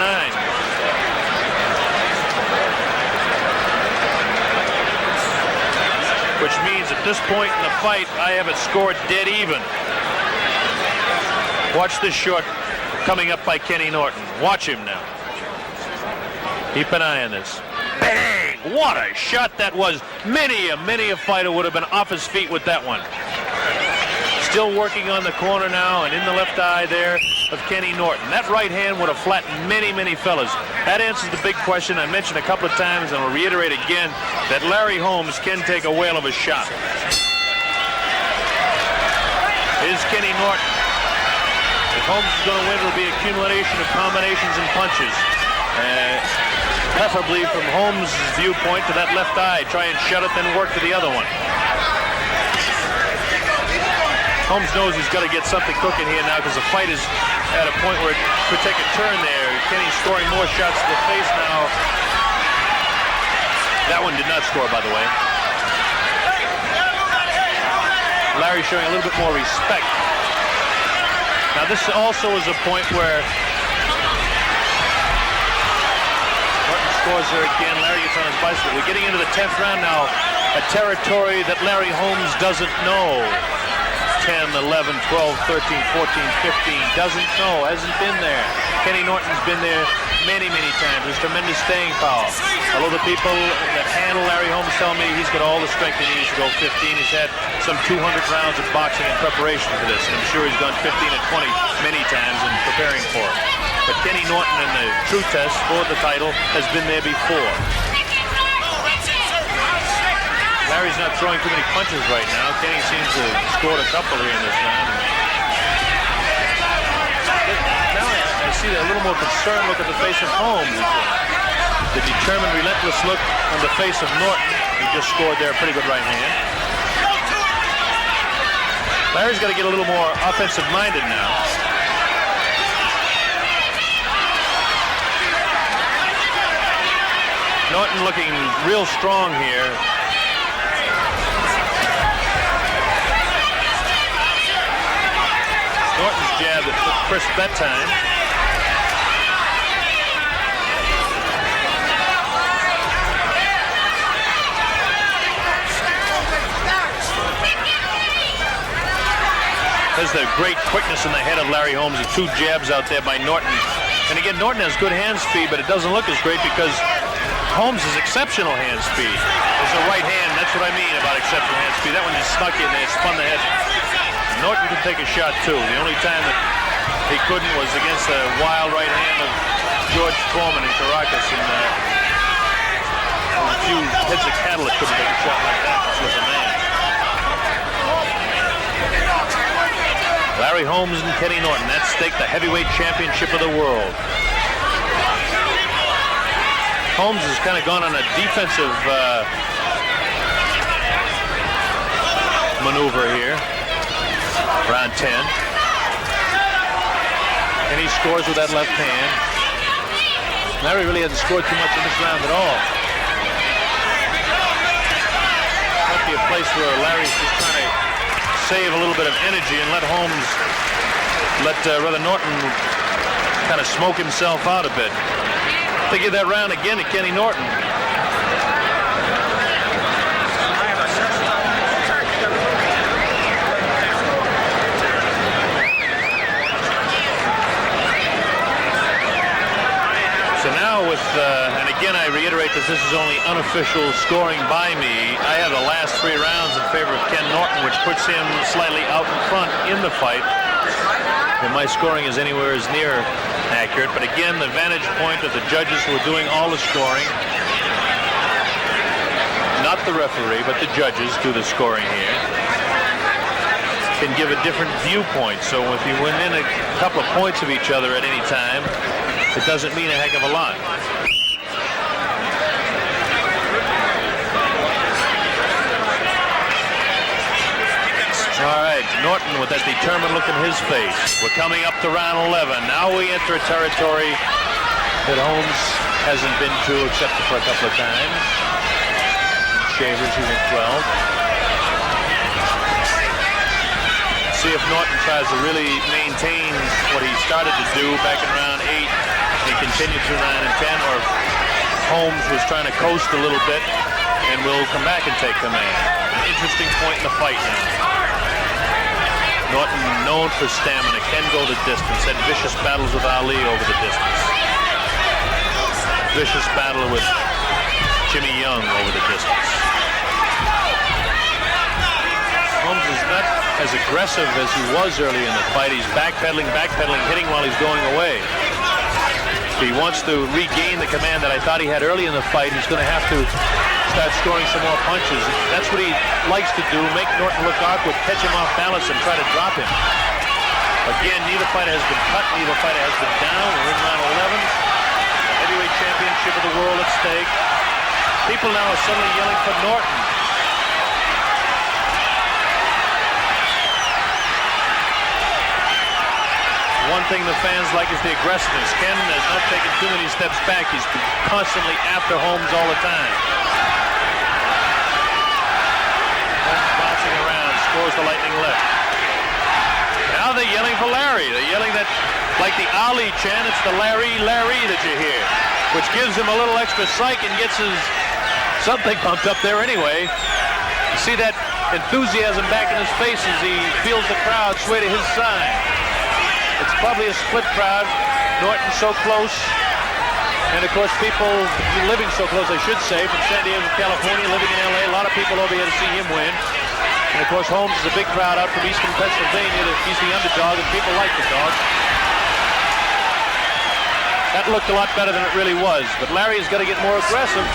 A: Which means at this point in the fight, I have it scored dead even. Watch this shot coming up by Kenny Norton. Watch him now. Keep an eye on this. Bang! What a shot that was. Many a fighter would have been off his feet with that one. Still working on the corner now and in the left eye there of Kenny Norton. That right hand would have flattened many fellas. That answers the big question I mentioned a couple of times, and I'll reiterate again that Larry Holmes can take a whale of a shot. Here's Kenny Norton. If Holmes is going to win, it'll be accumulation of combinations and punches. Preferably from Holmes' viewpoint to that left eye. Try and shut it, then work to the other one. Holmes knows he's got to get something cooking here now because the fight is at a point where it could take a turn there. Kenny's scoring more shots to the face now. That one did not score, by the way. Larry showing a little bit more respect. Now this also is a point where scores there again. Larry gets on his bicycle. We're getting into the 10th round now, a territory that Larry Holmes doesn't know. 10, 11, 12, 13, 14, 15, doesn't know, hasn't been there. Kenny Norton's been there many, many times. There's tremendous staying power. Although the people that handle Larry Holmes tell me he's got all the strength he needs to go 15. He's had some 200 rounds of boxing in preparation for this, and I'm sure he's gone 15 and 20 many times in preparing for it. But Kenny Norton in the true test for the title has been there before. Larry's not throwing too many punches right now. Kenny seems to have scored a couple here in this round. Now I see a little more concerned look at the face of Holmes. The determined, relentless look on the face of Norton. He just scored there a pretty good right hand. Larry's got to get a little more offensive-minded now. Norton looking real strong here. Norton's jab that took crisp that time. There's the great quickness in the head of Larry Holmes. The two jabs out there by Norton. And again, Norton has good hand speed, but it doesn't look as great because Holmes has exceptional hand speed. There's a right hand. That's what I mean about exceptional hand speed. That one just snuck in there, spun the head. Norton could take a shot too. The only time that he couldn't was against the wild right hand of George Foreman in Caracas, and a few heads of cattle that couldn't take a shot like that. This was a man. Larry Holmes and Kenny Norton. At stake, the heavyweight championship of the world. Holmes has kind of gone on a defensive maneuver here. Round 10. And he scores with that left hand. Larry really hasn't scored too much in this round at all. Might be a place where Larry's just trying to save a little bit of energy and let Holmes, rather Norton kind of smoke himself out a bit. They give that round again to Kenny Norton. So now with, and again I reiterate that this is only unofficial scoring by me. I have the last 3 rounds in favor of Ken Norton, which puts him slightly out in front in the fight. And my scoring is anywhere as near accurate. But again, the vantage point of the judges who are doing all the scoring, not the referee, but the judges do the scoring here, can give a different viewpoint. So if you win in a couple of points of each other at any time, it doesn't mean a heck of a lot. All right, Norton with that determined look in his face. We're coming up to round 11. Now we enter a territory that Holmes hasn't been to except for a couple of times. Shavers, he went 12. See if Norton tries to really maintain what he started to do back in round 8. He continued through 9 and 10, or if Holmes was trying to coast a little bit and will come back and take command. An interesting point in the fight now. Norton, known for stamina, can go the distance. Had vicious battles with Ali over the distance. Vicious battle with Jimmy Young over the distance. Holmes is not as aggressive as he was early in the fight. He's backpedaling, hitting while he's going away. If he wants to regain the command that I thought he had early in the fight, he's going to have to start scoring some more punches. That's what he likes to do, make Norton look awkward, catch him off balance, and try to drop him. Again, neither fighter has been cut, neither fighter has been down. We're in round 11. The heavyweight championship of the world at stake. People now are suddenly yelling for Norton. One thing the fans like is the aggressiveness. Ken has not taken too many steps back. He's been constantly after Holmes all the time. Holmes bouncing around, scores the lightning left. Now they're yelling for Larry. They're yelling that, like the Ali chant, it's the Larry, Larry that you hear. which gives him a little extra psych and gets his something pumped up there anyway. You see that enthusiasm back in his face as he feels the crowd sway to his side. It's probably a split crowd. Norton so close. And of course people living so close, I should say, from San Diego, California, living in LA. A lot of people over here to see him win. And of course Holmes is a big crowd out from eastern Pennsylvania. He's the underdog and people like the dog. That looked a lot better than it really was. But Larry's got to get more aggressive.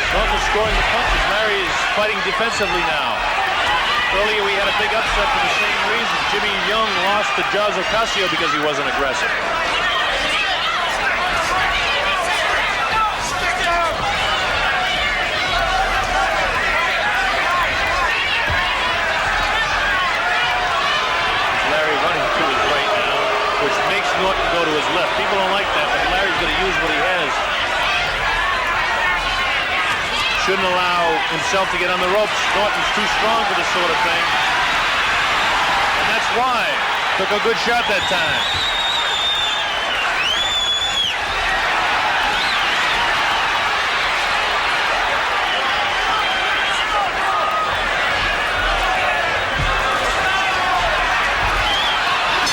A: Norton scoring the punches. Larry is fighting defensively now. Earlier we had a big upset for the same reason. Jimmy Young lost to Jaws Ocasio because he wasn't aggressive. Larry running to his right now, which makes Norton go to his left. People don't like that, but Larry's going to use what he has. Shouldn't allow himself to get on the ropes. Norton's too strong for this sort of thing. And that's why. Took a good shot that time.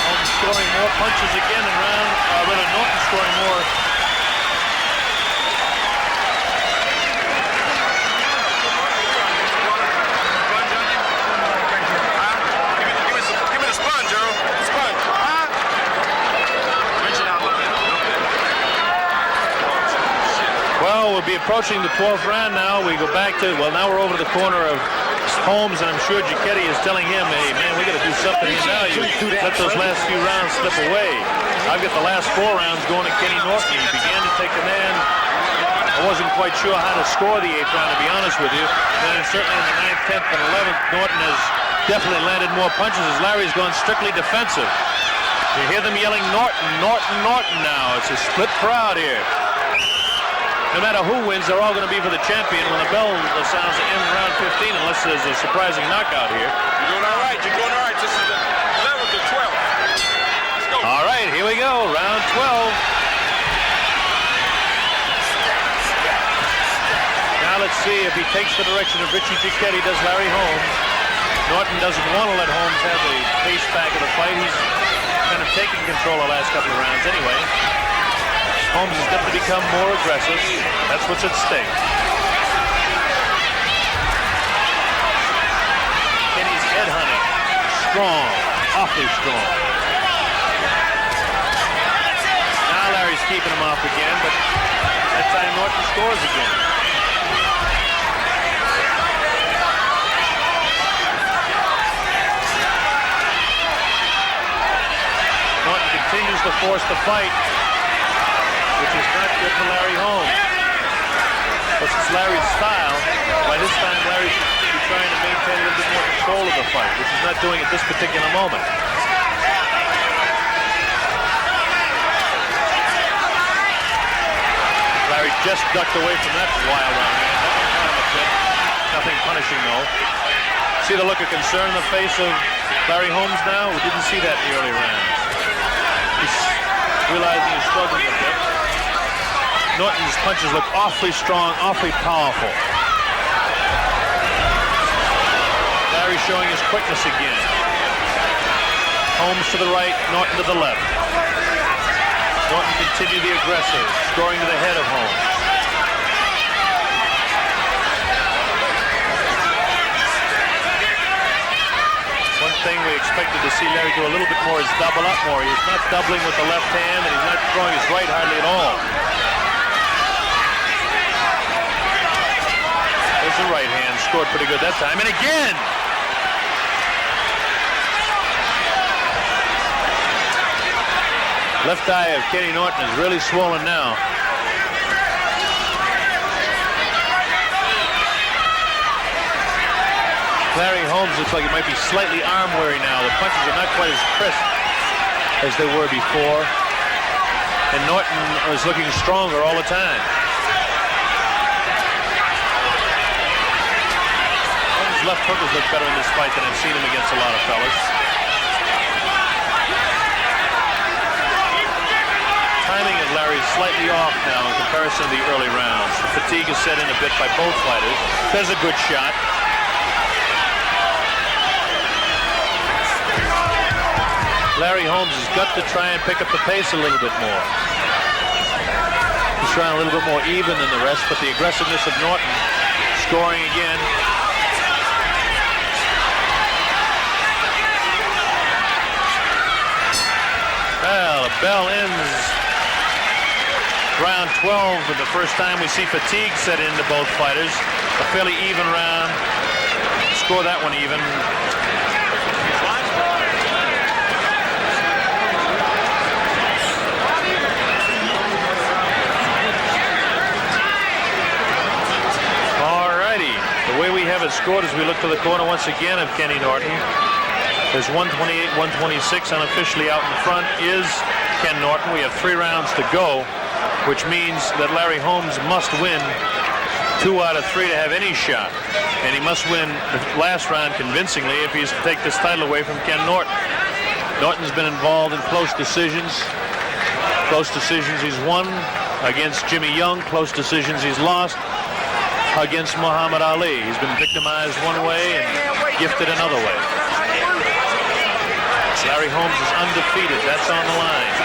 A: Holmes scoring more punches again in round, rather Norton scoring more. We'll be approaching the 12th round now. We go back to, well, now we're over to the corner of Holmes, and I'm sure Giacchetti is telling him, hey, man, we got to do something here now. You let those last few rounds slip away. I've got the last 4 rounds going to Kenny Norton. He began to take command. I wasn't quite sure how to score the 8th round, to be honest with you. And certainly in the 9th, 10th, and 11th, Norton has definitely landed more punches as Larry's gone strictly defensive. You hear them yelling Norton, Norton, Norton now. It's a split crowd here. No matter who wins, they're all going to be for the champion when the bell sounds in round 15, unless there's a surprising knockout here.
E: You're doing all right. You're doing all right. This is the 11th to 12th. Let's go.
A: All right, here we go. Round 12. Now let's see if he takes the direction of Richie Giacchetti, does Larry Holmes. Norton doesn't want to let Holmes have the pace back of the fight. He's kind of taking control the last couple of rounds anyway. Holmes has got to become more aggressive. That's what's at stake. Kenny's head hunting. Strong. Awfully strong. Now Larry's keeping him off again, but that time Norton scores again. Norton continues to force the fight, which is not good for Larry Holmes. But it's Larry's style. By this time, Larry should be trying to maintain a little bit more control of the fight, which he's not doing at this particular moment. Larry just ducked away from that wild round. Nothing punishing, though. See the look of concern in the face of Larry Holmes now? We didn't see that in the early rounds. He's realizing he's struggling a bit. Norton's punches look awfully strong, awfully powerful. Larry showing his quickness again. Holmes to the right, Norton to the left. Norton continued the aggressive, scoring to the head of Holmes. One thing we expected to see Larry do a little bit more is double up more. He's not doubling with the left hand, and he's not throwing his right hardly at all. There's the right hand, scored pretty good that time, and again! Left eye of Kenny Norton is really swollen now. Larry Holmes looks like he might be slightly arm weary now. The punches are not quite as crisp as they were before. And Norton is looking stronger all the time. Holmes' left hook has looked better in this fight than I've seen him against a lot of fellas. Timing of Larry's slightly off now in comparison to the early rounds. The fatigue is set in a bit by both fighters. There's a good shot. Larry Holmes has got to try and pick up the pace a little bit more. He's trying a little bit more even than the rest, but the aggressiveness of Norton scoring again. Well, the bell ends round 12 for the first time we see fatigue set into both fighters. A fairly even round. Score that one even. The way we have it scored as we look to the corner once again of Kenny Norton. There's 128, 126. Unofficially out in front is Ken Norton. We have 3 rounds to go, which means that Larry Holmes must win 2 out of 3 to have any shot. And he must win the last round convincingly if he's to take this title away from Ken Norton. Norton's been involved in close decisions. Close decisions he's won against Jimmy Young. Close decisions he's lost against Muhammad Ali. He's been victimized one way and gifted another way. Larry Holmes is undefeated. That's on the line.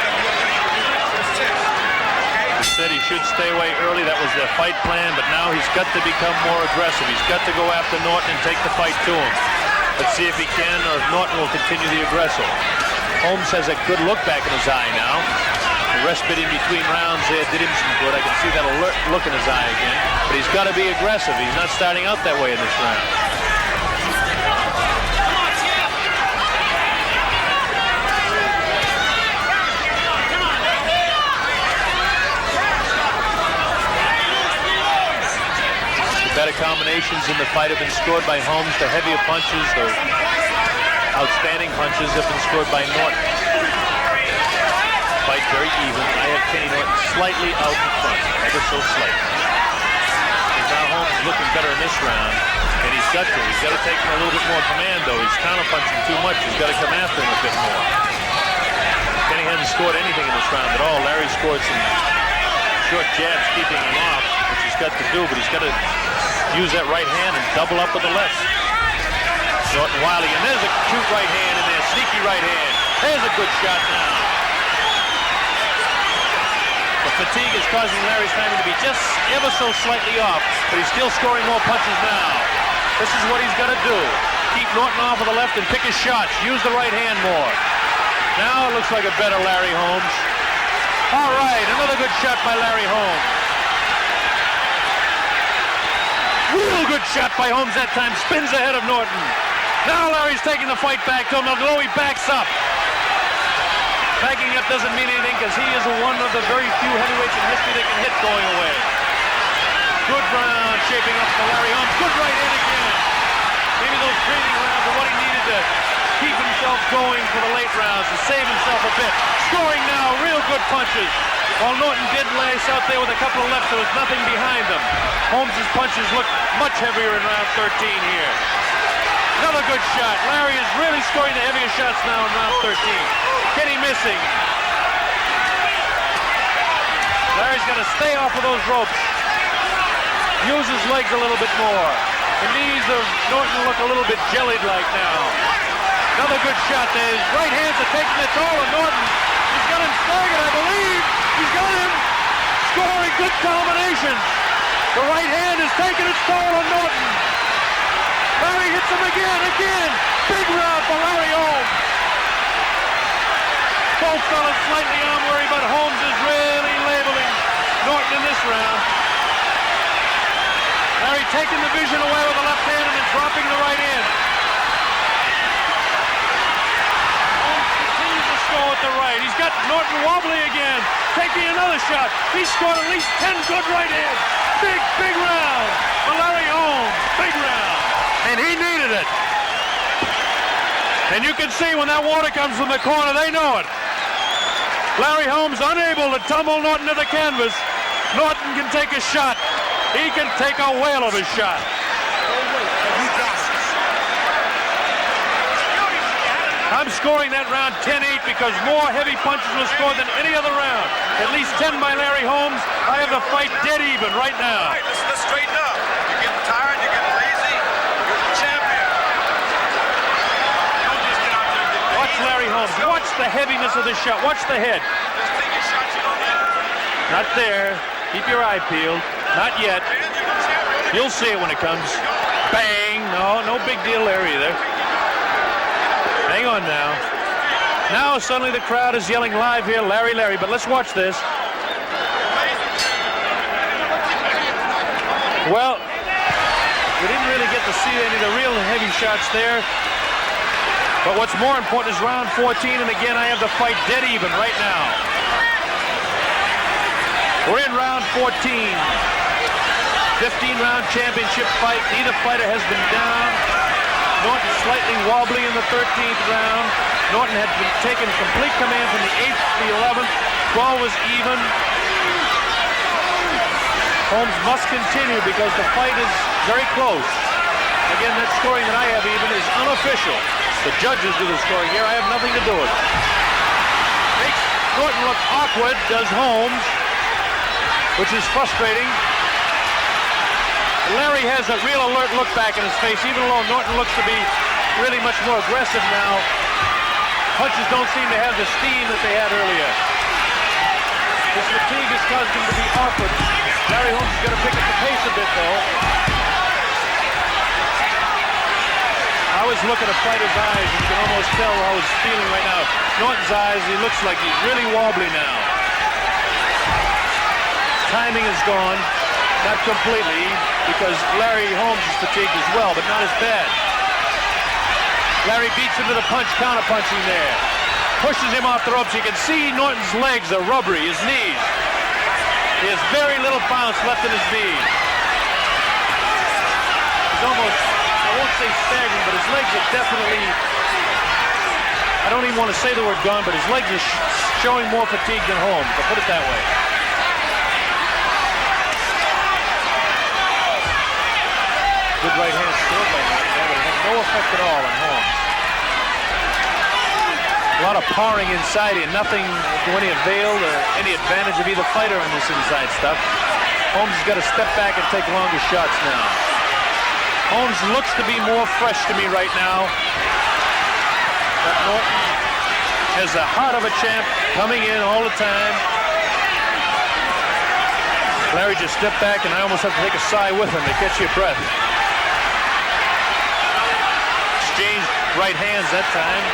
A: He said he should stay away early. That was their fight plan, but now he's got to become more aggressive. He's got to go after Norton and take the fight to him. Let's see if he can or if Norton will continue the aggressor. Holmes has a good look back in his eye now. The respite in between rounds there did him some good. I can see that alert look in his eye again. But he's got to be aggressive. He's not starting out that way in this round. The better combinations in the fight have been scored by Holmes. The heavier punches, the outstanding punches have been scored by Norton. Fight very even. I have Kenny Norton slightly out in front, ever so slightly. Now Holmes is looking better in this round, and he's got to. He's got to take a little bit more command, though. He's counterpunching too much. He's got to come after him a bit more. Kenny hasn't scored anything in this round at all. Larry scored some short jabs keeping him off, which he's got to do, but he's got to use that right hand and double up with the left. Norton Wiley, and there's a cute right hand in there, sneaky right hand. There's a good shot now. The fatigue is causing Larry's timing to be just ever so slightly off, but he's still scoring more punches now. This is what he's got to do. Keep Norton off of the left and pick his shots. Use the right hand more. Now it looks like a better Larry Holmes. All right, another good shot by Larry Holmes. Real good shot by Holmes that time. Spins ahead of Norton. Now Larry's taking the fight back to him, although he backs up. Backing up doesn't mean anything because he is one of the very few heavyweights in history that can hit going away. Good round shaping up for Larry Holmes. Good right hand again. Maybe those breathing rounds are what he needed to keep himself going for the late rounds, to save himself a bit. Scoring now, real good punches. While Norton did lace out there with a couple of lefts, there was nothing behind them. Holmes' punches look much heavier in round 13 here. Another good shot. Larry is really scoring the heavier shots now in round 13. Kenny missing. Larry's got to stay off of those ropes. Use his legs a little bit more. The knees of Norton look a little bit jellied like now. Another good shot there. His right hands are taking the toll of Norton. He's got him staggered, I believe. He's got him scoring good combinations. The right hand is taking its toll on Norton. Larry hits him again. Big round for Larry Holmes. Both fellas slightly arm weary, but Holmes is really labeling Norton in this round. Larry taking the vision away with the left hand and then dropping the right hand. Holmes continues to score with the right. He's got Norton wobbly again, taking another shot. He scored at least 10 good right hands. Big round for Larry Holmes. Big round. And he needed it. And you can see when that water comes from the corner, they know it. Larry Holmes unable to tumble Norton to the canvas. Norton can take a shot. He can take a whale of a shot. I'm scoring that round 10-8 because more heavy punches were scored than any other round. At least 10 by Larry Holmes. I have the fight dead even right now.
E: All right, let's straighten up. You're getting tired, you're getting lazy. You're the champion. Don't just get out there and get
A: Watch Larry Holmes. Watch the heaviness of this shot. Watch the head.
E: Just take your shots, you don't need.
A: Not there. Keep your eye peeled. Not yet.
E: Man, you're the champion.
A: You'll see it when it comes. Bang. No big deal there either. Hang on now. Now suddenly the crowd is yelling live here, Larry, Larry. But let's watch this. Well, we didn't really get to see any of the real heavy shots there. But what's more important is round 14, and again, I have the fight dead even right now. We're in round 14. 15-round championship fight. Neither fighter has been down. Norton slightly wobbly in the 13th round. Norton had been taken complete command from the 8th to the 11th. 12 was even. Holmes must continue because the fight is very close. Again, that scoring that I have even is unofficial. The judges do the scoring here. I have nothing to do with it. Makes Norton look awkward, does Holmes, which is frustrating. Larry has a real alert look back in his face, even though Norton looks to be really much more aggressive now. Punches don't seem to have the steam that they had earlier. His fatigue has caused him to be awkward. Larry Holmes is going to pick up the pace a bit, though. I always look at a fighter's eyes, and you can almost tell how he's feeling right now. Norton's eyes, he looks like he's really wobbly now. Timing is gone. Not completely, because Larry Holmes is fatigued as well, but not as bad. Larry beats him to the punch, counter-punching there. Pushes him off the ropes. You can see Norton's legs are rubbery, his knees. He has very little bounce left in his knees. He's almost, I won't say staggering, but his legs are definitely, I don't even want to say the word gone, but his legs are showing more fatigue than Holmes, I'll put it that way. Good right hand scored by Norton, but it had no effect at all on Holmes. A lot of powering inside here, nothing to any avail or any advantage of either fighter in this inside stuff. Holmes has got to step back and take longer shots now. Holmes looks to be more fresh to me right now. But Norton has the heart of a champ, coming in all the time. Larry just stepped back, and I almost have to take a sigh with him to catch your breath. Exchanged right hands that time.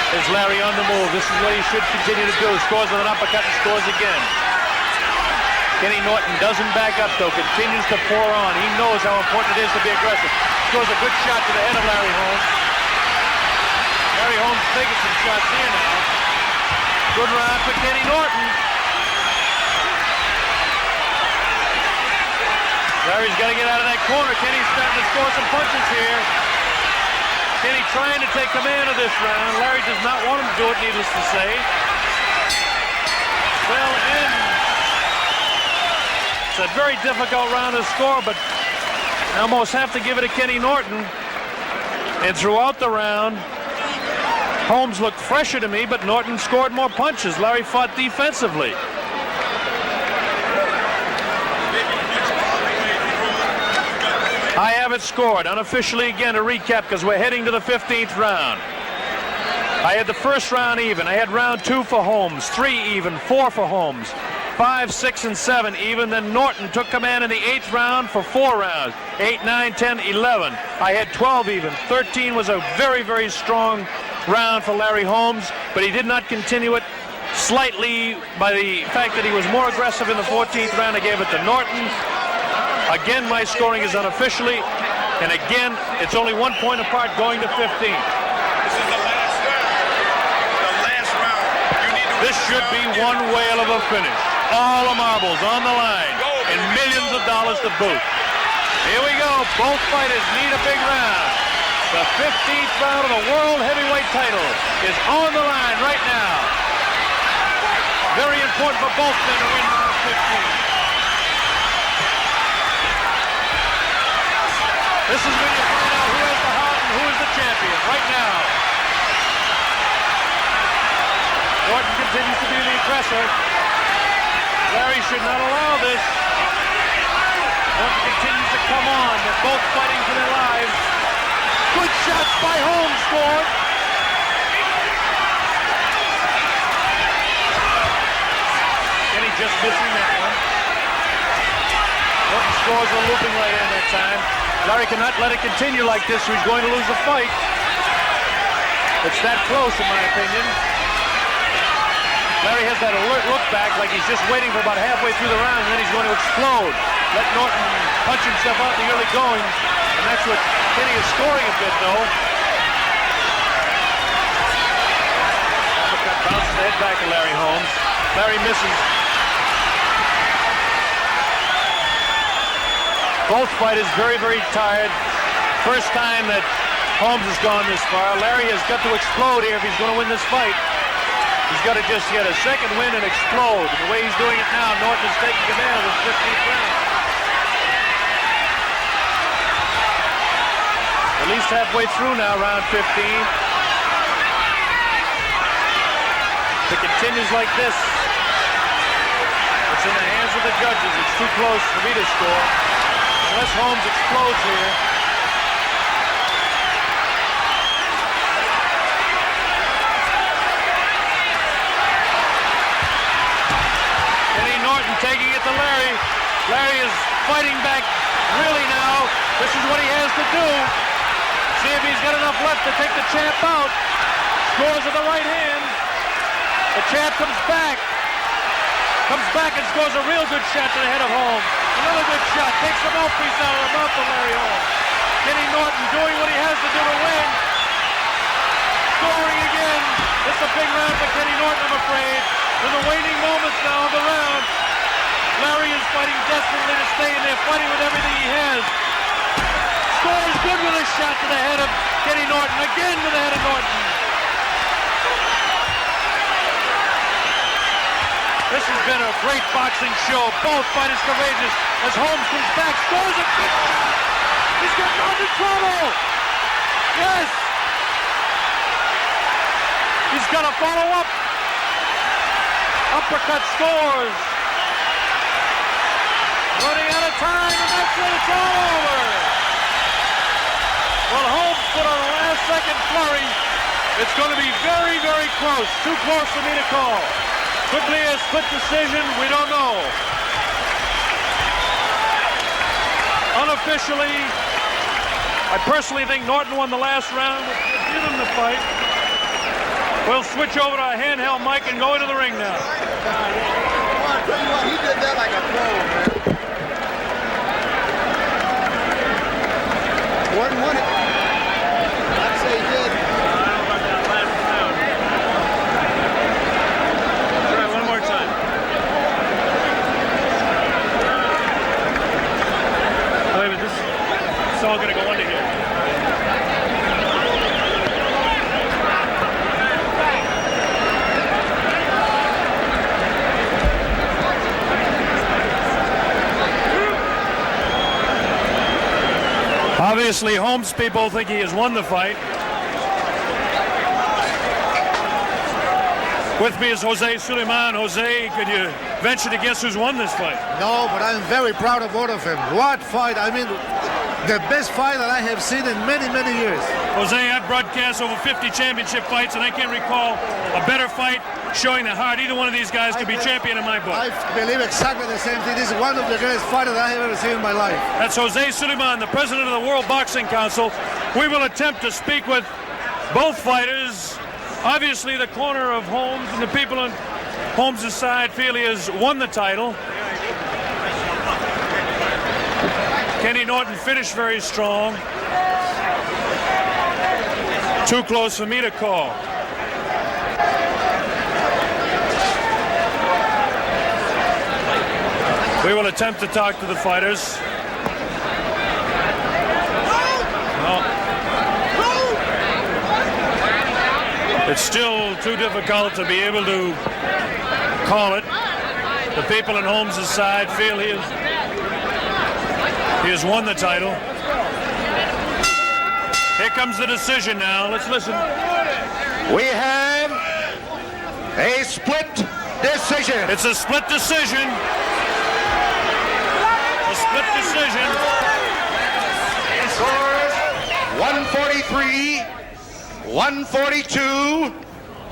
A: There's Larry on the move. This is what he should continue to do. Scores with an uppercut and scores again. Kenny Norton doesn't back up, though. Continues to pour on. He knows how important it is to be aggressive. Scores a good shot to the head of Larry Holmes. Larry Holmes taking some shots here now. Good round for Kenny Norton. Larry's got to get out of that corner. Kenny's starting to score some punches here. Kenny trying to take command of this round. Larry does not want him to do it, needless to say. Well, and it's a very difficult round to score, but I almost have to give it to Kenny Norton. And throughout the round, Holmes looked fresher to me, but Norton scored more punches. Larry fought defensively. I have it scored unofficially again to recap because we're heading to the 15th round. I had the first round even. I had round 2 for Holmes, 3 even, 4 for Holmes, 5, 6, and 7 even. Then Norton took command in the 8th round for 4 rounds, 8, 9, 10, 11. I had 12 even. 13 was a very, very strong round for Larry Holmes, but he did not continue it. Slightly by the fact that he was more aggressive in the 14th round, I gave it to Norton. Again, my scoring is unofficially, and again, it's only 1 point apart going to 15.
E: This is the last round. The last round. You need to
A: This should be one whale of a finish. All the marbles on the line, and millions of dollars to boot. Here we go. Both fighters need a big round. The 15th round of the World Heavyweight title is on the line right now. Very important for both men to win round 15. This is when you find out who has the champion right now. Norton continues to be the aggressor. Larry should not allow this. Norton continues to come on. They're both fighting for their lives. Good shots by Holmes scored. Kenny just missing that one. Norton scores a looping right in that time. Larry cannot let it continue like this or he's going to lose the fight. It's that close in my opinion. Larry has that alert look back like he's just waiting for about halfway through the round and then he's going to explode. Let Norton punch himself out in the early going. And that's what Kenny is scoring a bit though. Uppercut bounces the head back to Larry Holmes. Larry misses. Both fighters very, very tired. First time that Holmes has gone this far. Larry has got to explode here if he's going to win this fight. He's got to just get a second win and explode. The way he's doing it now, Norton is taking command of his 15th round. At least halfway through now, round 15. If it continues like this, it's in the hands of the judges. It's too close for me to score. Unless Holmes explodes here. Kenny Norton taking it to Larry. Larry is fighting back really now. This is what he has to do. See if he's got enough left to take the champ out. Scores with the right hand. The champ comes back. Comes back and scores a real good shot to the head of Holmes. Another good shot. Takes the mouthpiece out of the mouth of Larry Holmes. Kenny Norton doing what he has to do to win. Scoring again. It's a big round for Kenny Norton, I'm afraid. In the waning moments now of the round, Larry is fighting desperately to stay in there, fighting with everything he has. Scores good with a shot to the head of Kenny Norton. Again to the head of Norton. This has been a great boxing show. Both fighters courageous as Holmes comes back, scores a big shot. He's got Norton in trouble. Yes. He's got to follow up. Uppercut scores. Running out of time, and that's it. It's all over. Well, Holmes put on a last-second flurry. It's going to be very, very close. Too close for me to call. Could be a split decision, we don't know. Unofficially, I personally think Norton won the last round, which will give him the fight. We'll switch over to a handheld mic and go into the ring now.
D: I tell you what, he did that like a pro, man. Norton won it. I'd say he did.
A: It's all going to go under here. Obviously, Holmes people think he has won the fight. With me is Jose Suleiman. Jose, could you venture to guess who's won this fight?
F: No, but I'm very proud of both of them. What fight? I mean, the best fight that I have seen in many, many years.
A: Jose, I've broadcast over 50 championship fights, and I can't recall a better fight showing the heart. Either one of these guys could be champion in my book.
F: I believe exactly the same thing. This is one of the greatest fighters I have ever seen in my life.
A: That's Jose Suleiman, the president of the World Boxing Council. We will attempt to speak with both fighters. Obviously, the corner of Holmes and the people on Holmes' side feel he has won the title. Kenny Norton finished very strong. Too close for me to call. We will attempt to talk to the fighters. It's still too difficult to be able to call it. The people on Holmes' side feel he has won the title. Here Here comes the decision now. Let's listen.
B: We have a split decision.
A: It's a split decision. A split decision.
B: Scores 143, 142,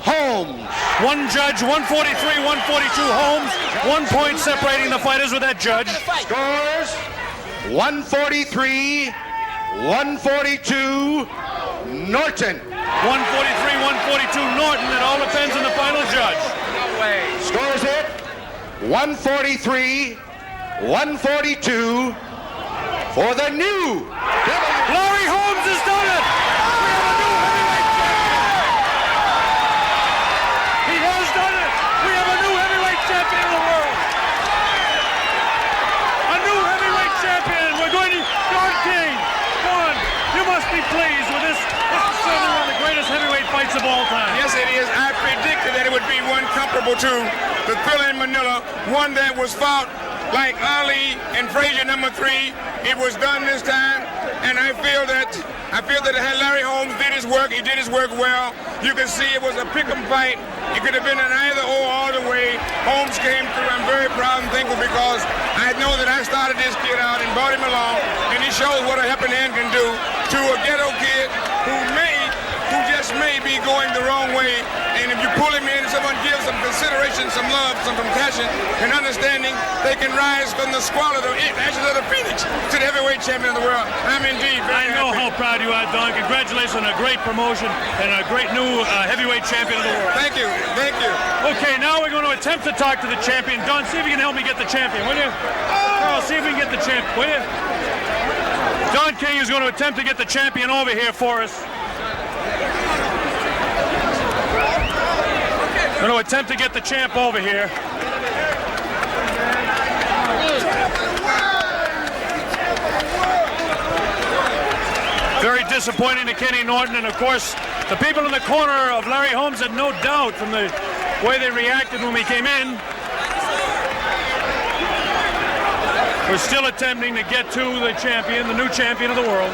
B: Holmes.
A: One judge, 143, 142 Holmes. 1 point separating the fighters with that judge.
B: Scores 143, 142, Norton.
A: 143, 142 Norton. It all depends on the final judge.
B: Scores it 143, 142 for the new
A: Larry Holmes has done it! We have a new heavyweight champion! He has done it! We have a new heavyweight champion of the world! A new heavyweight champion! We're going to... Don King! Don, you must be pleased with this. This is certainly one of the greatest heavyweight fights of all time.
E: Yes, it is. I predicted that it would be one comparable to the Thriller in Manila, one that was fought like Ali and Frazier #3. It was done this time, and I feel that Larry Holmes did his work. He did his work well. You can see it was a pick'em fight. It could have been an either or all the way. Holmes came through. I'm very proud and thankful because I know that I started this kid out and brought him along, and he shows what a helping hand can do to a ghetto kid who just may be going the wrong way. And if you pull him in, someone gives some consideration, some love, some compassion, and understanding, they can rise from the squalor, the ashes of the phoenix, to the heavyweight champion of the world. I'm indeed very
A: I know
E: happy.
A: how proud you are, Don. Congratulations on a great promotion and a great new heavyweight champion of the world.
E: Thank you. Thank you.
A: Okay, now we're going to attempt to talk to the champion. Don, see if you can help me get the champion, will you? Carl, see if we can get the champion, will you? Don King is going to attempt to get the champion over here for us. Going to attempt to get the champ over here. Very disappointing to Kenny Norton, and of course, the people in the corner of Larry Holmes had no doubt from the way they reacted when we came in. We're still attempting to get to the champion, the new champion of the world.